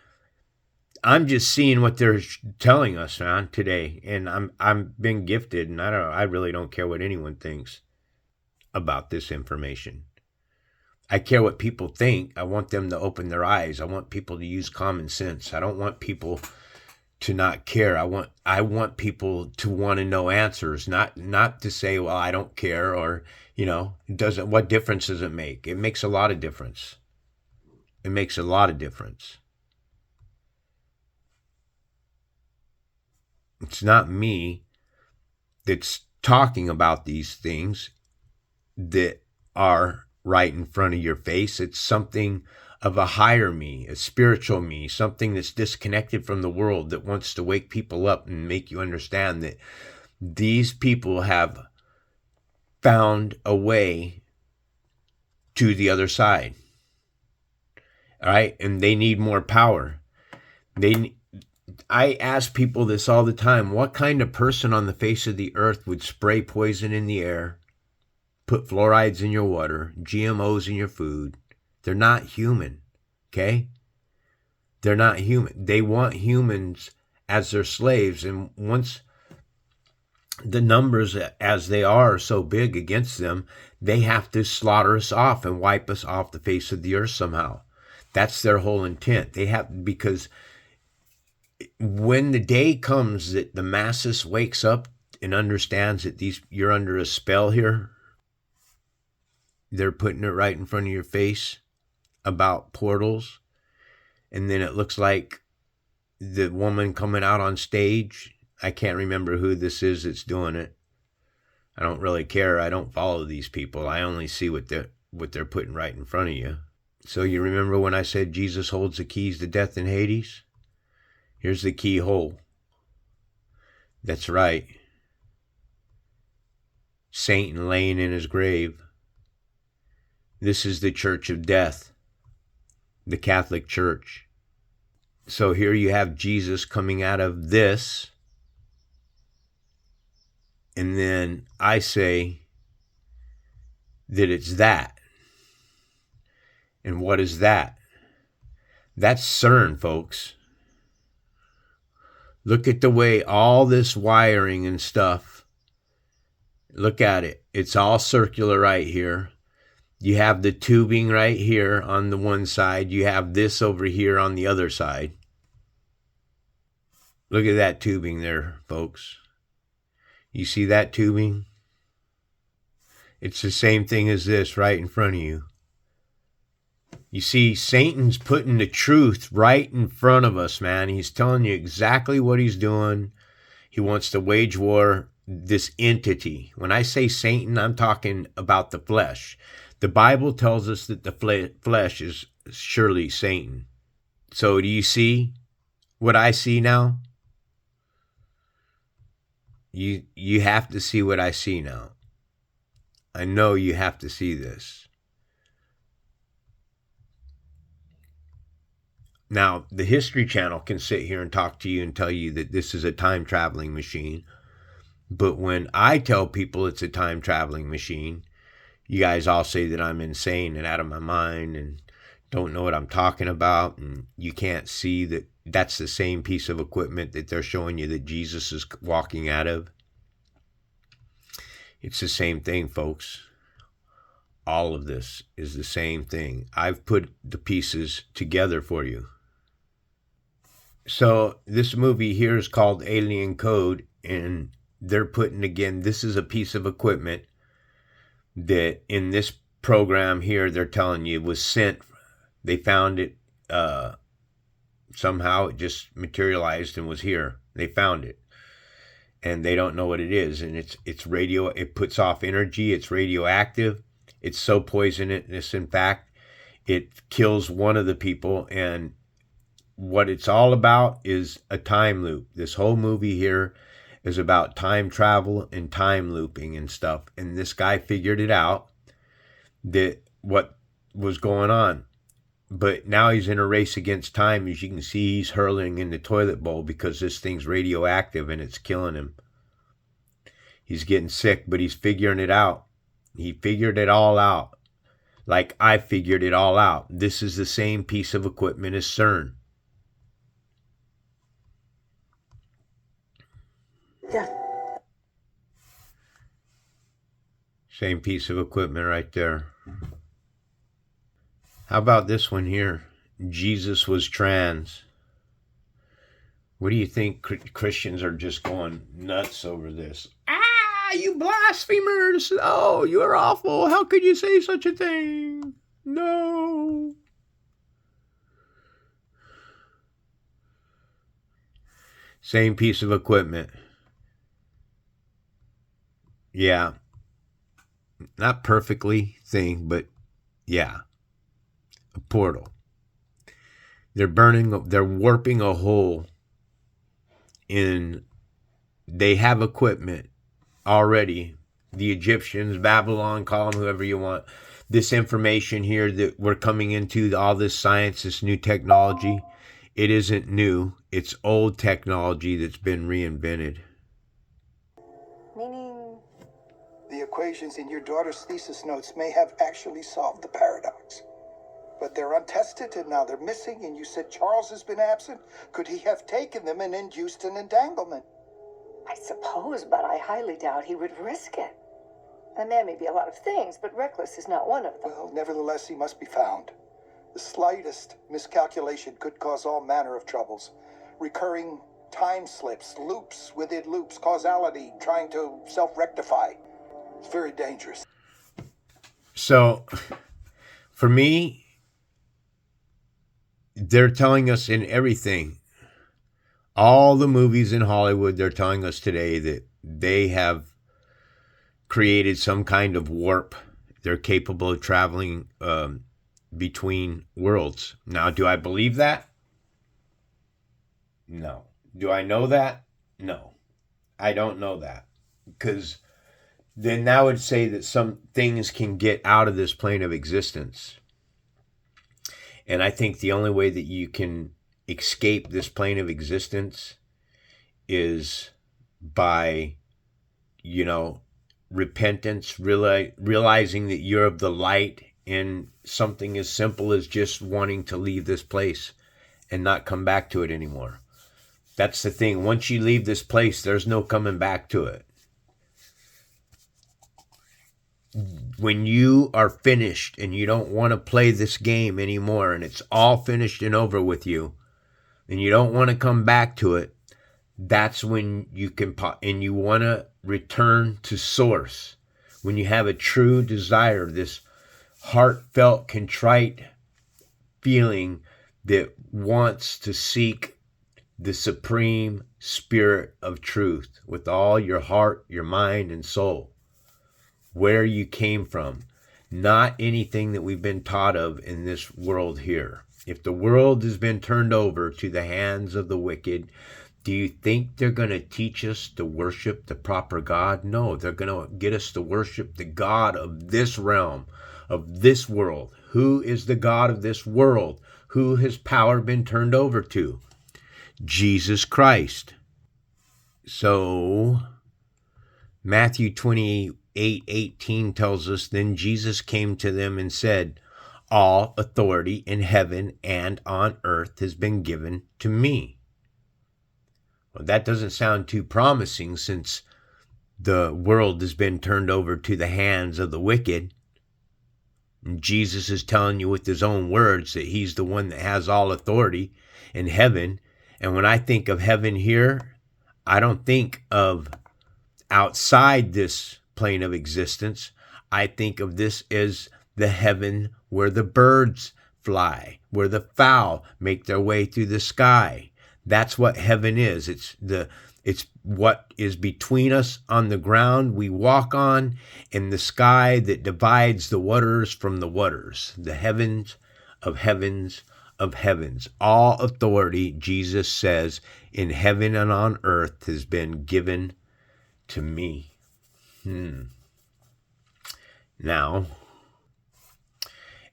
Speaker 1: seeing what they're telling us, man, today. And I'm been gifted, and I really don't care what anyone thinks about this information. I care what people think. I want them to open their eyes. I want people to use common sense. I don't want people to not care. I want people to want to know answers, not to say, well, I don't care, or, what difference does it make? It makes a lot of difference. It makes a lot of difference. It's not me that's talking about these things that are right in front of your face. It's something of a higher me, a spiritual me, something that's disconnected from the world that wants to wake people up and make you understand that these people have found a way to the other side. All right? And they need more power. I ask people this all the time. What kind of person on the face of the earth would spray poison in the air, put fluorides in your water, GMOs in your food? They're not human, okay? They're not human. They want humans as their slaves. And once the numbers as they are so big against them, they have to slaughter us off and wipe us off the face of the earth somehow. That's their whole intent. Because when the day comes that the masses wakes up and understands that you're under a spell here, they're putting it right in front of your face about portals, and then it looks like the woman coming out on stage. I can't remember who this is that's doing it. I don't really care. I don't follow these people. I only see what they're putting right in front of you. So you remember when I said Jesus holds the keys to death and Hades? Here's the keyhole. That's right. Satan laying in his grave. This is the church of death, the Catholic Church. So here you have Jesus coming out of this. And then I say that it's that. And what is that? That's CERN, folks. Look at the way all this wiring and stuff, look at it. It's all circular right here. You have the tubing right here on the one side. You have this over here on the other side. Look at that tubing there, folks. You see that tubing? It's the same thing as this right in front of you. You see, Satan's putting the truth right in front of us, man. He's telling you exactly what he's doing. He wants to wage war, this entity. When I say Satan, I'm talking about the flesh. The Bible tells us that the flesh is surely Satan. So do you see what I see now? You have to see what I see now. I know you have to see this. Now, the History Channel can sit here and talk to you and tell you that this is a time-traveling machine. But when I tell people it's a time-traveling machine, you guys all say that I'm insane and out of my mind and don't know what I'm talking about. And you can't see that that's the same piece of equipment that they're showing you that Jesus is walking out of. It's the same thing, folks. All of this is the same thing. I've put the pieces together for you. So this movie here is called Alien Code, and they're putting, again, this is a piece of equipment that in this program here, they're telling you was sent. They found it, somehow it just materialized and was here. They found it. And they don't know what it is. And it's radio, it puts off energy, it's radioactive. It's so poisonous, in fact, it kills one of the people. And what it's all about is a time loop. This whole movie here is about time travel and time looping and stuff. And this guy figured it out, that what was going on. But now he's in a race against time. As you can see, he's hurling in the toilet bowl because this thing's radioactive and it's killing him. He's getting sick, but he's figuring it out. He figured it all out. Like I figured it all out. This is the same piece of equipment as CERN.
Speaker 2: Yeah.
Speaker 1: Same piece of equipment right there. How about this one here? Jesus was trans. What do you think? Christians are just going nuts over this. You blasphemers! Oh, you're awful. How could you say such a thing? No. Same piece of equipment. Yeah. Not perfectly thing, but yeah. A portal. They're warping a hole in, they have equipment already. The Egyptians, Babylon, call them whoever you want. This information here that we're coming into, all this science, this new technology, it isn't new. It's old technology that's been reinvented.
Speaker 2: Meaning?
Speaker 7: The equations in your daughter's thesis notes may have actually solved the paradox. But they're untested and now they're missing, and you said Charles has been absent. Could he have taken them and induced an entanglement?
Speaker 8: I suppose, but I highly doubt he would risk it. A man may be a lot of things, but reckless is not one of them.
Speaker 7: Well, nevertheless, he must be found. The slightest miscalculation could cause all manner of troubles. Recurring time slips, loops within loops, causality, trying to self-rectify. It's very dangerous.
Speaker 1: So, for me, they're telling us in everything, all the movies in Hollywood, they're telling us today that they have created some kind of warp. They're capable of traveling between worlds. Now, do I believe that? No. Do I know that? No. I don't know that. Because then that would say that some things can get out of this plane of existence. And I think the only way that you can escape this plane of existence is by, repentance, realizing that you're of the light, and something as simple as just wanting to leave this place and not come back to it anymore. That's the thing. Once you leave this place, there's no coming back to it. When you are finished and you don't want to play this game anymore, and it's all finished and over with you, and you don't want to come back to it, that's when you can, and you want to return to source. When you have a true desire, this heartfelt, contrite feeling that wants to seek the supreme spirit of truth with all your heart, your mind, and soul, where you came from, not anything that we've been taught of in this world here. If the world has been turned over to the hands of the wicked, do you think they're going to teach us to worship the proper God? No, they're going to get us to worship the God of this realm, of this world. Who is the God of this world? Who has power been turned over to? Jesus Christ. So, Matthew 28:18 tells us, then Jesus came to them and said, all authority in heaven and on earth has been given to me. Well, that doesn't sound too promising since the world has been turned over to the hands of the wicked. And Jesus is telling you with his own words that he's the one that has all authority in heaven. And when I think of heaven here, I don't think of outside this plane of existence. I think of this as the heaven where the birds fly, where the fowl make their way through the sky. That's what heaven is. It's what is between us on the ground we walk on, and the sky that divides the waters from the waters. The heavens of heavens of heavens. All authority, Jesus says, in heaven and on earth has been given to me. Now,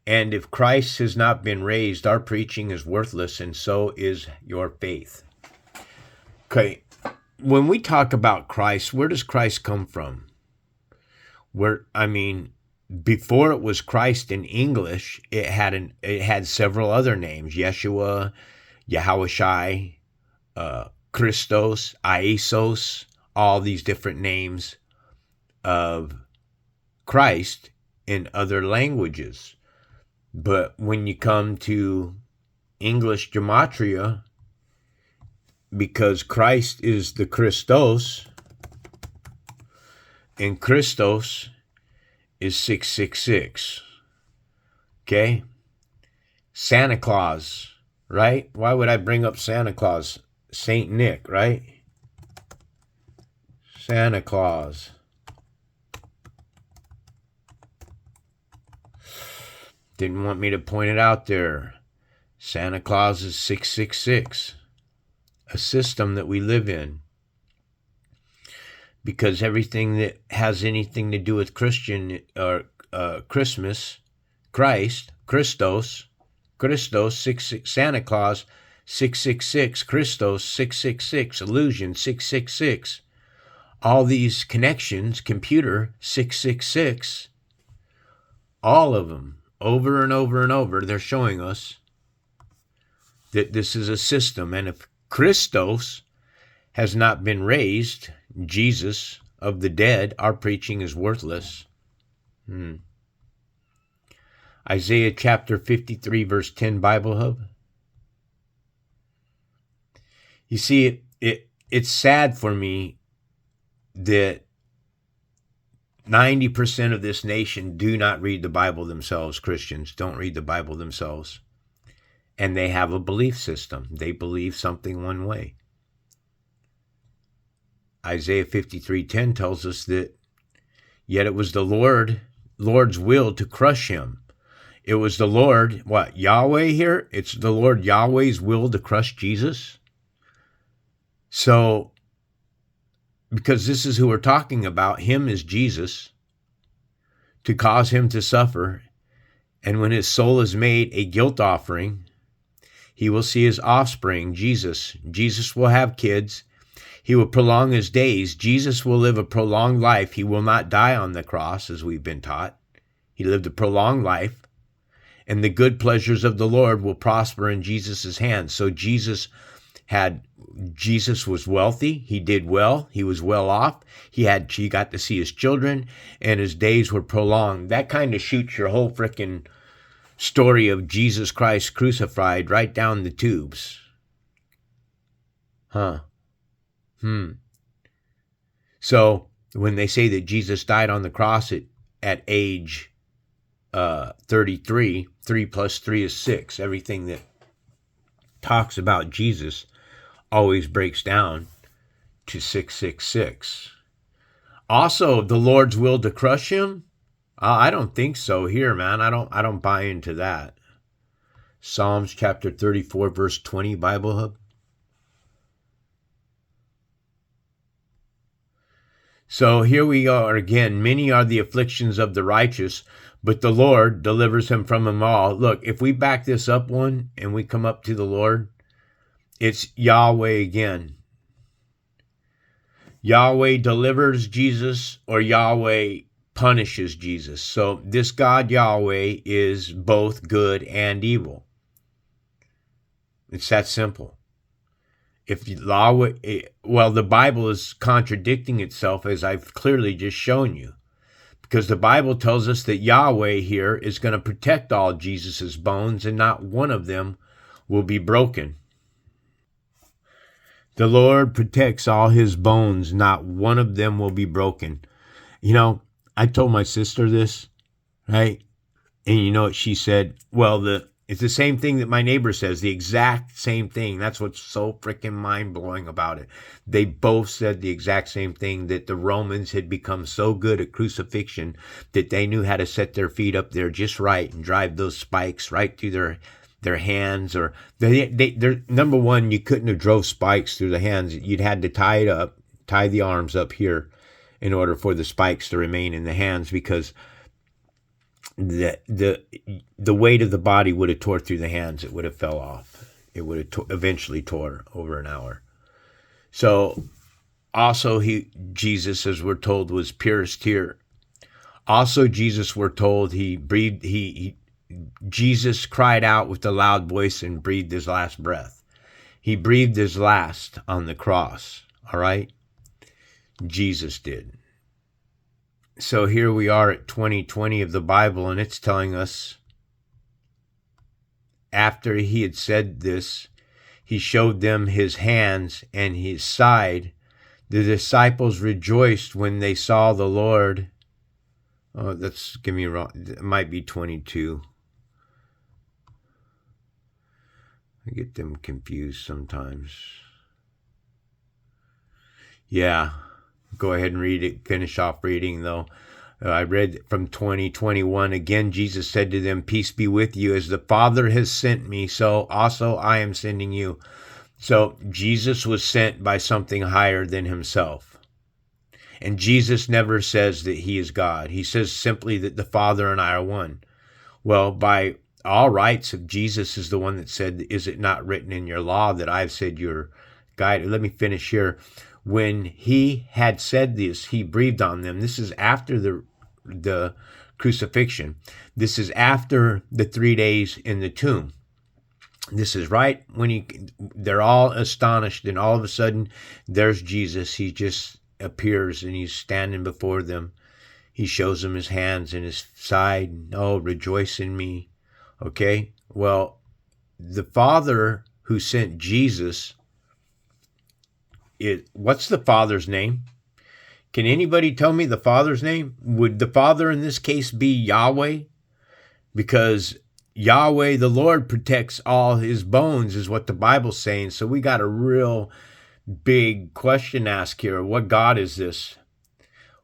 Speaker 1: and if Christ has not been raised, our preaching is worthless, and so is your faith. Okay, when we talk about Christ, where does Christ come from? Before it was Christ in English, it had several other names: Yeshua, Yahushai, Christos, Iesos, all these different names of Christ in other languages. But when you come to English gematria, because Christ is the Christos, and Christos is 666. Okay? Santa Claus, right? Why would I bring up Santa Claus? Saint Nick, right? Santa Claus. Didn't want me to point it out there. Santa Claus is 666. A system that we live in. Because everything that has anything to do with Christian or Christmas, Christ, Christos, 66, Santa Claus, 666, Christos, 666, illusion, 666. All these connections, computer, 666. All of them. Over and over and over, they're showing us that this is a system. And if Christos has not been raised, Jesus of the dead, our preaching is worthless. Isaiah chapter 53, verse 10, Bible Hub. You see, it's sad for me that 90% of this nation do not read the Bible themselves. Christians don't read the Bible themselves. And they have a belief system. They believe something one way. Isaiah 53:10 tells us that yet it was the Lord's will to crush him. It was the Lord, what, Yahweh here? It's the Lord Yahweh's will to crush Jesus. So, because this is who we're talking about, him is Jesus, to cause him to suffer. And when his soul is made a guilt offering, he will see his offspring, Jesus. Jesus will have kids. He will prolong his days. Jesus will live a prolonged life. He will not die on the cross, as we've been taught. He lived a prolonged life. And the good pleasures of the Lord will prosper in Jesus' hands. So Jesus was wealthy. He did well. He was well off. He got to see his children, and his days were prolonged. That kind of shoots your whole frickin' story of Jesus Christ crucified right down the tubes. So when they say that Jesus died on the cross at age 33. 3 plus 3 is 6. Everything that talks about Jesus always breaks down to 666. Also, the Lord's will to crush him? I don't think so here, man. I don't buy into that. Psalms chapter 34, verse 20, Bible Hub. So here we are again. Many are the afflictions of the righteous, but the Lord delivers him from them all. Look, if we back this up one and we come up to the Lord, it's Yahweh again. Yahweh delivers Jesus or Yahweh punishes Jesus. So this God Yahweh is both good and evil. It's that simple. If Yahweh, well, the Bible is contradicting itself, as I've clearly just shown you, because the Bible tells us that Yahweh here is going to protect all Jesus's bones, and not one of them will be broken. The Lord protects all his bones, not one of them will be broken. You know, I told my sister this, right? And you know what she said? Well, it's the same thing that my neighbor says, the exact same thing. That's what's so freaking mind-blowing about it. They both said the exact same thing, that the Romans had become so good at crucifixion that they knew how to set their feet up there just right and drive those spikes right through their hands. Or they're number one, you couldn't have drove spikes through the hands. You'd had to tie the arms up here in order for the spikes to remain in the hands, because the weight of the body would have tore through the hands. It would have fell off. It would have eventually tore over an hour. So also Jesus, as we're told, was pierced here. Also Jesus, we're told, Jesus cried out with a loud voice and breathed his last breath. He breathed his last on the cross. All right? Jesus did. So here we are at 2020 of the Bible, and it's telling us, after he had said this, he showed them his hands and his side. The disciples rejoiced when they saw the Lord. Oh, that's, get me wrong. It might be 22. I get them confused sometimes. Yeah. Go ahead and read it. Finish off reading, though. I read from 20:21. Again, Jesus said to them, "Peace be with you. As the Father has sent me, so also I am sending you." So Jesus was sent by something higher than himself. And Jesus never says that he is God. He says simply that the Father and I are one. Well, by all rights, if Jesus is the one that said, "Is it not written in your law that I've said you're guided?" Let me finish here. When he had said this, he breathed on them. This is after the crucifixion. This is after the 3 days in the tomb. This is right when they're all astonished, and all of a sudden there's Jesus. He just appears and he's standing before them. He shows them his hands and his side. "Oh, rejoice in me." Okay? Well, the Father who sent Jesus, what's the Father's name? Can anybody tell me the Father's name? Would the Father in this case be Yahweh? Because Yahweh, the Lord, protects all his bones, is what the Bible's saying. So we got a real big question to ask here. What God is this?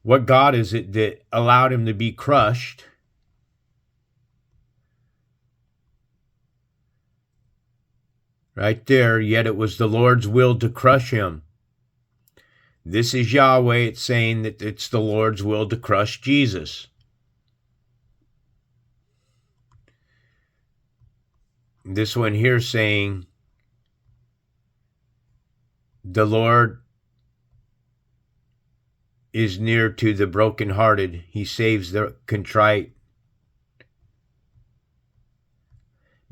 Speaker 1: What God is it that allowed him to be crushed? Right there, yet it was the Lord's will to crush him. This is Yahweh. It's saying that it's the Lord's will to crush Jesus. This one here saying the Lord is near to the brokenhearted. He saves the contrite.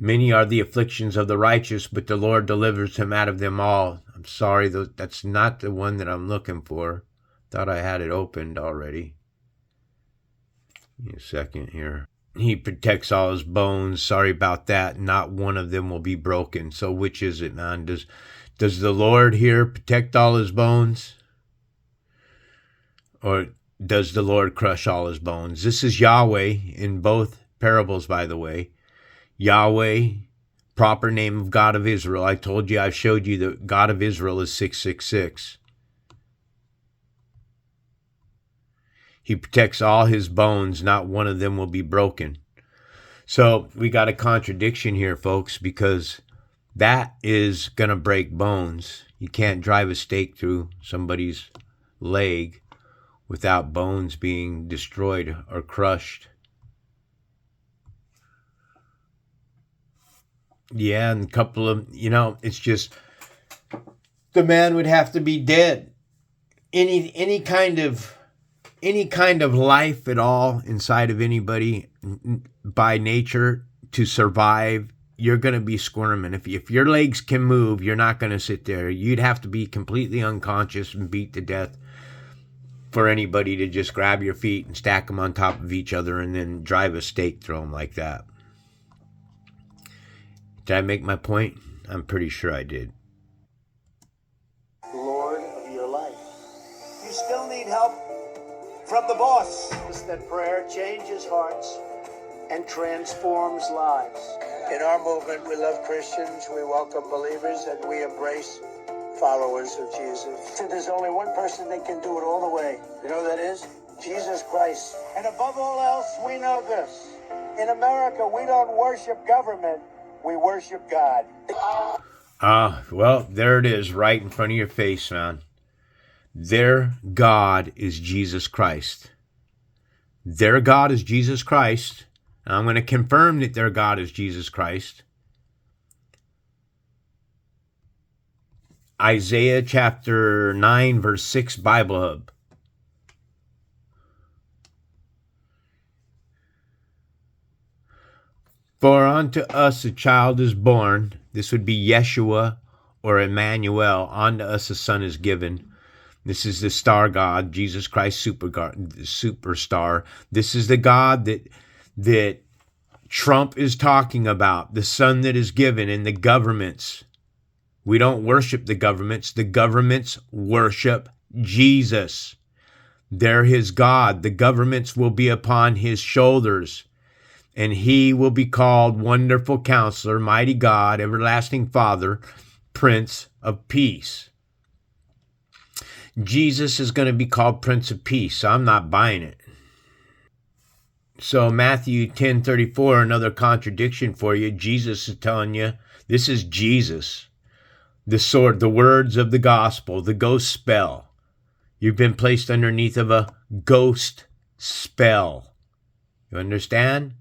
Speaker 1: Many are the afflictions of the righteous, but the Lord delivers him out of them all. I'm sorry, that's not the one that I'm looking for. Thought I had it opened already. Give me a second here. He protects all his bones. Sorry about that. Not one of them will be broken. So which is it, man? Does the Lord here protect all his bones? Or does the Lord crush all his bones? This is Yahweh in both parables, by the way. Yahweh, proper name of God of Israel. I told you, I showed you that God of Israel is 666. He protects all his bones. Not one of them will be broken. So we got a contradiction here, folks, because that is going to break bones. You can't drive a stake through somebody's leg without bones being destroyed or crushed. Yeah, and a couple of, it's just, the man would have to be dead. Any kind of life at all inside of anybody by nature to survive, you're going to be squirming. If your legs can move, you're not going to sit there. You'd have to be completely unconscious and beat to death for anybody to just grab your feet and stack them on top of each other and then drive a stake through them like that. Did I make my point? I'm pretty sure I did.
Speaker 9: Lord of your life. You still need help from the boss. That prayer changes hearts and transforms lives. In our movement, we love Christians, we welcome believers, and we embrace followers of Jesus. There's only one person that can do it all the way. You know who that is? Jesus Christ. And above all else, we know this. In America, we don't worship government, we worship God.
Speaker 1: Well, there it is, right in front of your face, man. Their God is Jesus Christ. Their God is Jesus Christ. And I'm going to confirm that their God is Jesus Christ. Isaiah chapter 9, verse 6, Bible Hub. For unto us a child is born. This would be Yeshua or Emmanuel. Unto us a son is given. This is the star God, Jesus Christ, superstar. This is the God that Trump is talking about, the son that is given, and the governments. We don't worship the governments. The governments worship Jesus. They're his God. The governments will be upon his shoulders. And he will be called Wonderful Counselor, Mighty God, Everlasting Father, Prince of Peace. Jesus is going to be called Prince of Peace. So I'm not buying it. So Matthew 10:34, another contradiction for you. Jesus is telling you, this is Jesus. The sword, the words of the gospel, the ghost spell. You've been placed underneath of a ghost spell. You understand?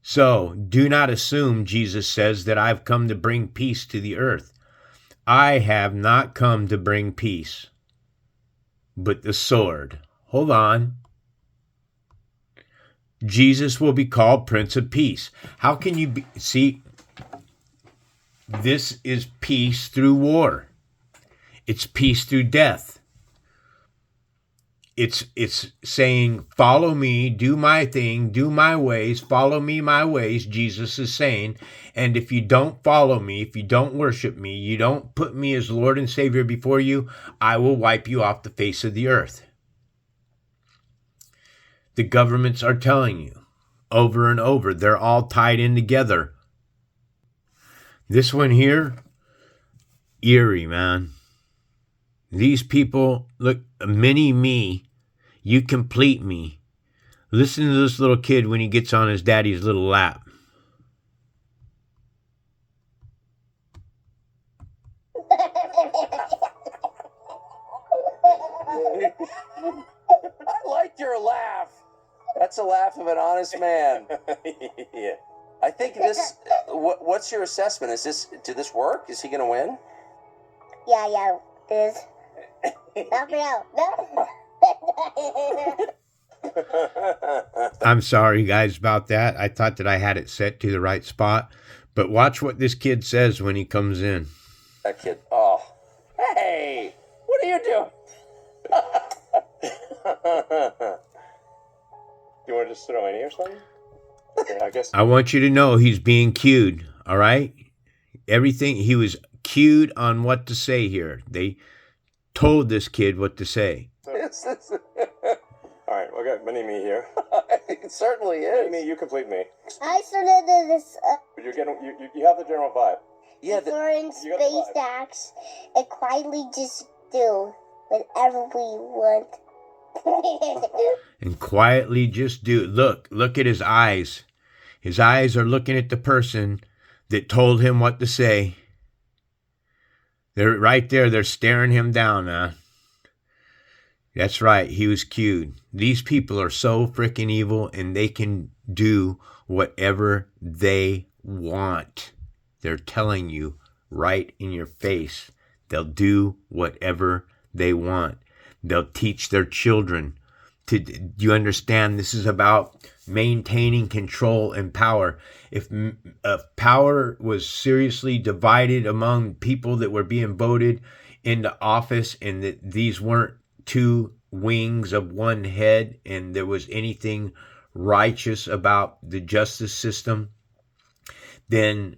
Speaker 1: So do not assume, Jesus says, that I've come to bring peace to the earth. I have not come to bring peace, but the sword. Hold on. Jesus will be called Prince of Peace. How can you see? This is peace through war. It's peace through death. It's saying, follow me, do my thing, do my ways, follow me my ways, Jesus is saying. And if you don't follow me, if you don't worship me, you don't put me as Lord and Savior before you, I will wipe you off the face of the earth. The governments are telling you over and over. They're all tied in together. This one here, eerie, man. These people, look, mini me, you complete me. Listen to this little kid when he gets on his daddy's little lap.
Speaker 10: I like your laugh. That's a laugh of an honest man.
Speaker 6: Yeah.
Speaker 10: I think this. What's your assessment? Did this work? Is he going to win?
Speaker 11: Yeah, it is. Not real. No.
Speaker 1: I'm sorry, guys, about that. I thought that I had it set to the right spot. But watch what this kid says when he comes in.
Speaker 10: That kid. Oh. Hey! What are you doing?
Speaker 6: You want to just throw any or something? Okay, I guess.
Speaker 1: I want you to know he's being cued, all right? Everything, he was cued on what to say here. They told this kid what to say.
Speaker 6: All right,
Speaker 12: we got mini-me here.
Speaker 10: It certainly is.
Speaker 12: Mini-me, you complete me.
Speaker 11: I started this
Speaker 12: But you're getting, you have the general vibe.
Speaker 10: Yeah,
Speaker 11: exploring
Speaker 12: you got the
Speaker 11: space
Speaker 12: vibe.
Speaker 11: acts and quietly just do whatever we want.
Speaker 1: And quietly just do. Look at his eyes. His eyes are looking at the person that told him what to say. They're right there. They're staring him down, man. That's right. He was cued. These people are so freaking evil, and they can do whatever they want. They're telling you right in your face. They'll do whatever they want. They'll teach their children. Do you understand? This is about maintaining control and power. If power was seriously divided among people that were being voted into office, and that these weren't two wings of one head, and there was anything righteous about the justice system, then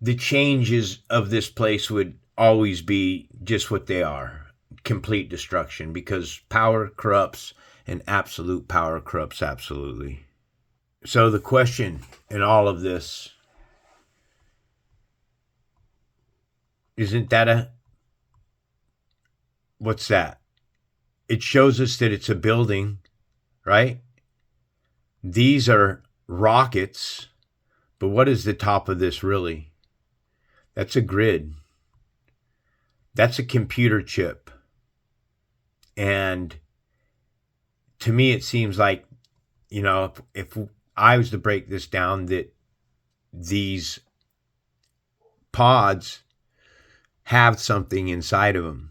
Speaker 1: the changes of this place would always be just what they are: complete destruction, because power corrupts, and absolute power corrupts absolutely. So the question in all of this, isn't that what's that? It shows us that it's a building, right? These are rockets, but what is the top of this really? That's a grid. That's a computer chip. And to me, it seems like, if I was to break this down, that these pods have something inside of them,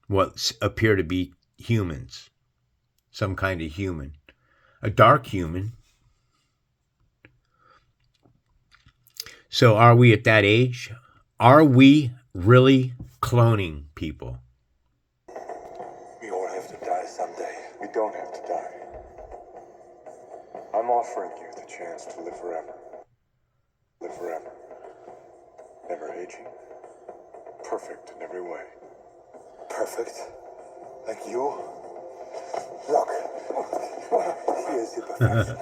Speaker 1: what appear to be humans, some kind of human, a dark human. So are we at that age? Are we really cloning people?
Speaker 12: We all have to die someday. We don't have to die. I'm offering you the chance to live forever. Live forever. Never aging. Perfect in every way. Perfect? Like you? Look. Here's the perfection.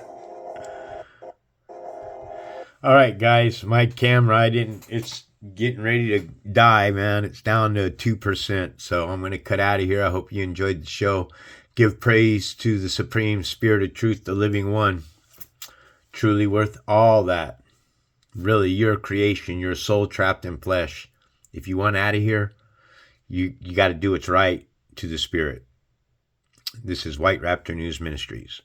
Speaker 1: All right, guys, my camera, it's getting ready to die, man. It's down to 2%, so I'm going to cut out of here. I hope you enjoyed the show. Give praise to the Supreme Spirit of Truth, the Living One. Truly worth all that. Really, you're a creation. You're a soul trapped in flesh. If you want out of here, you got to do what's right to the Spirit. This is White Raptor News Ministries.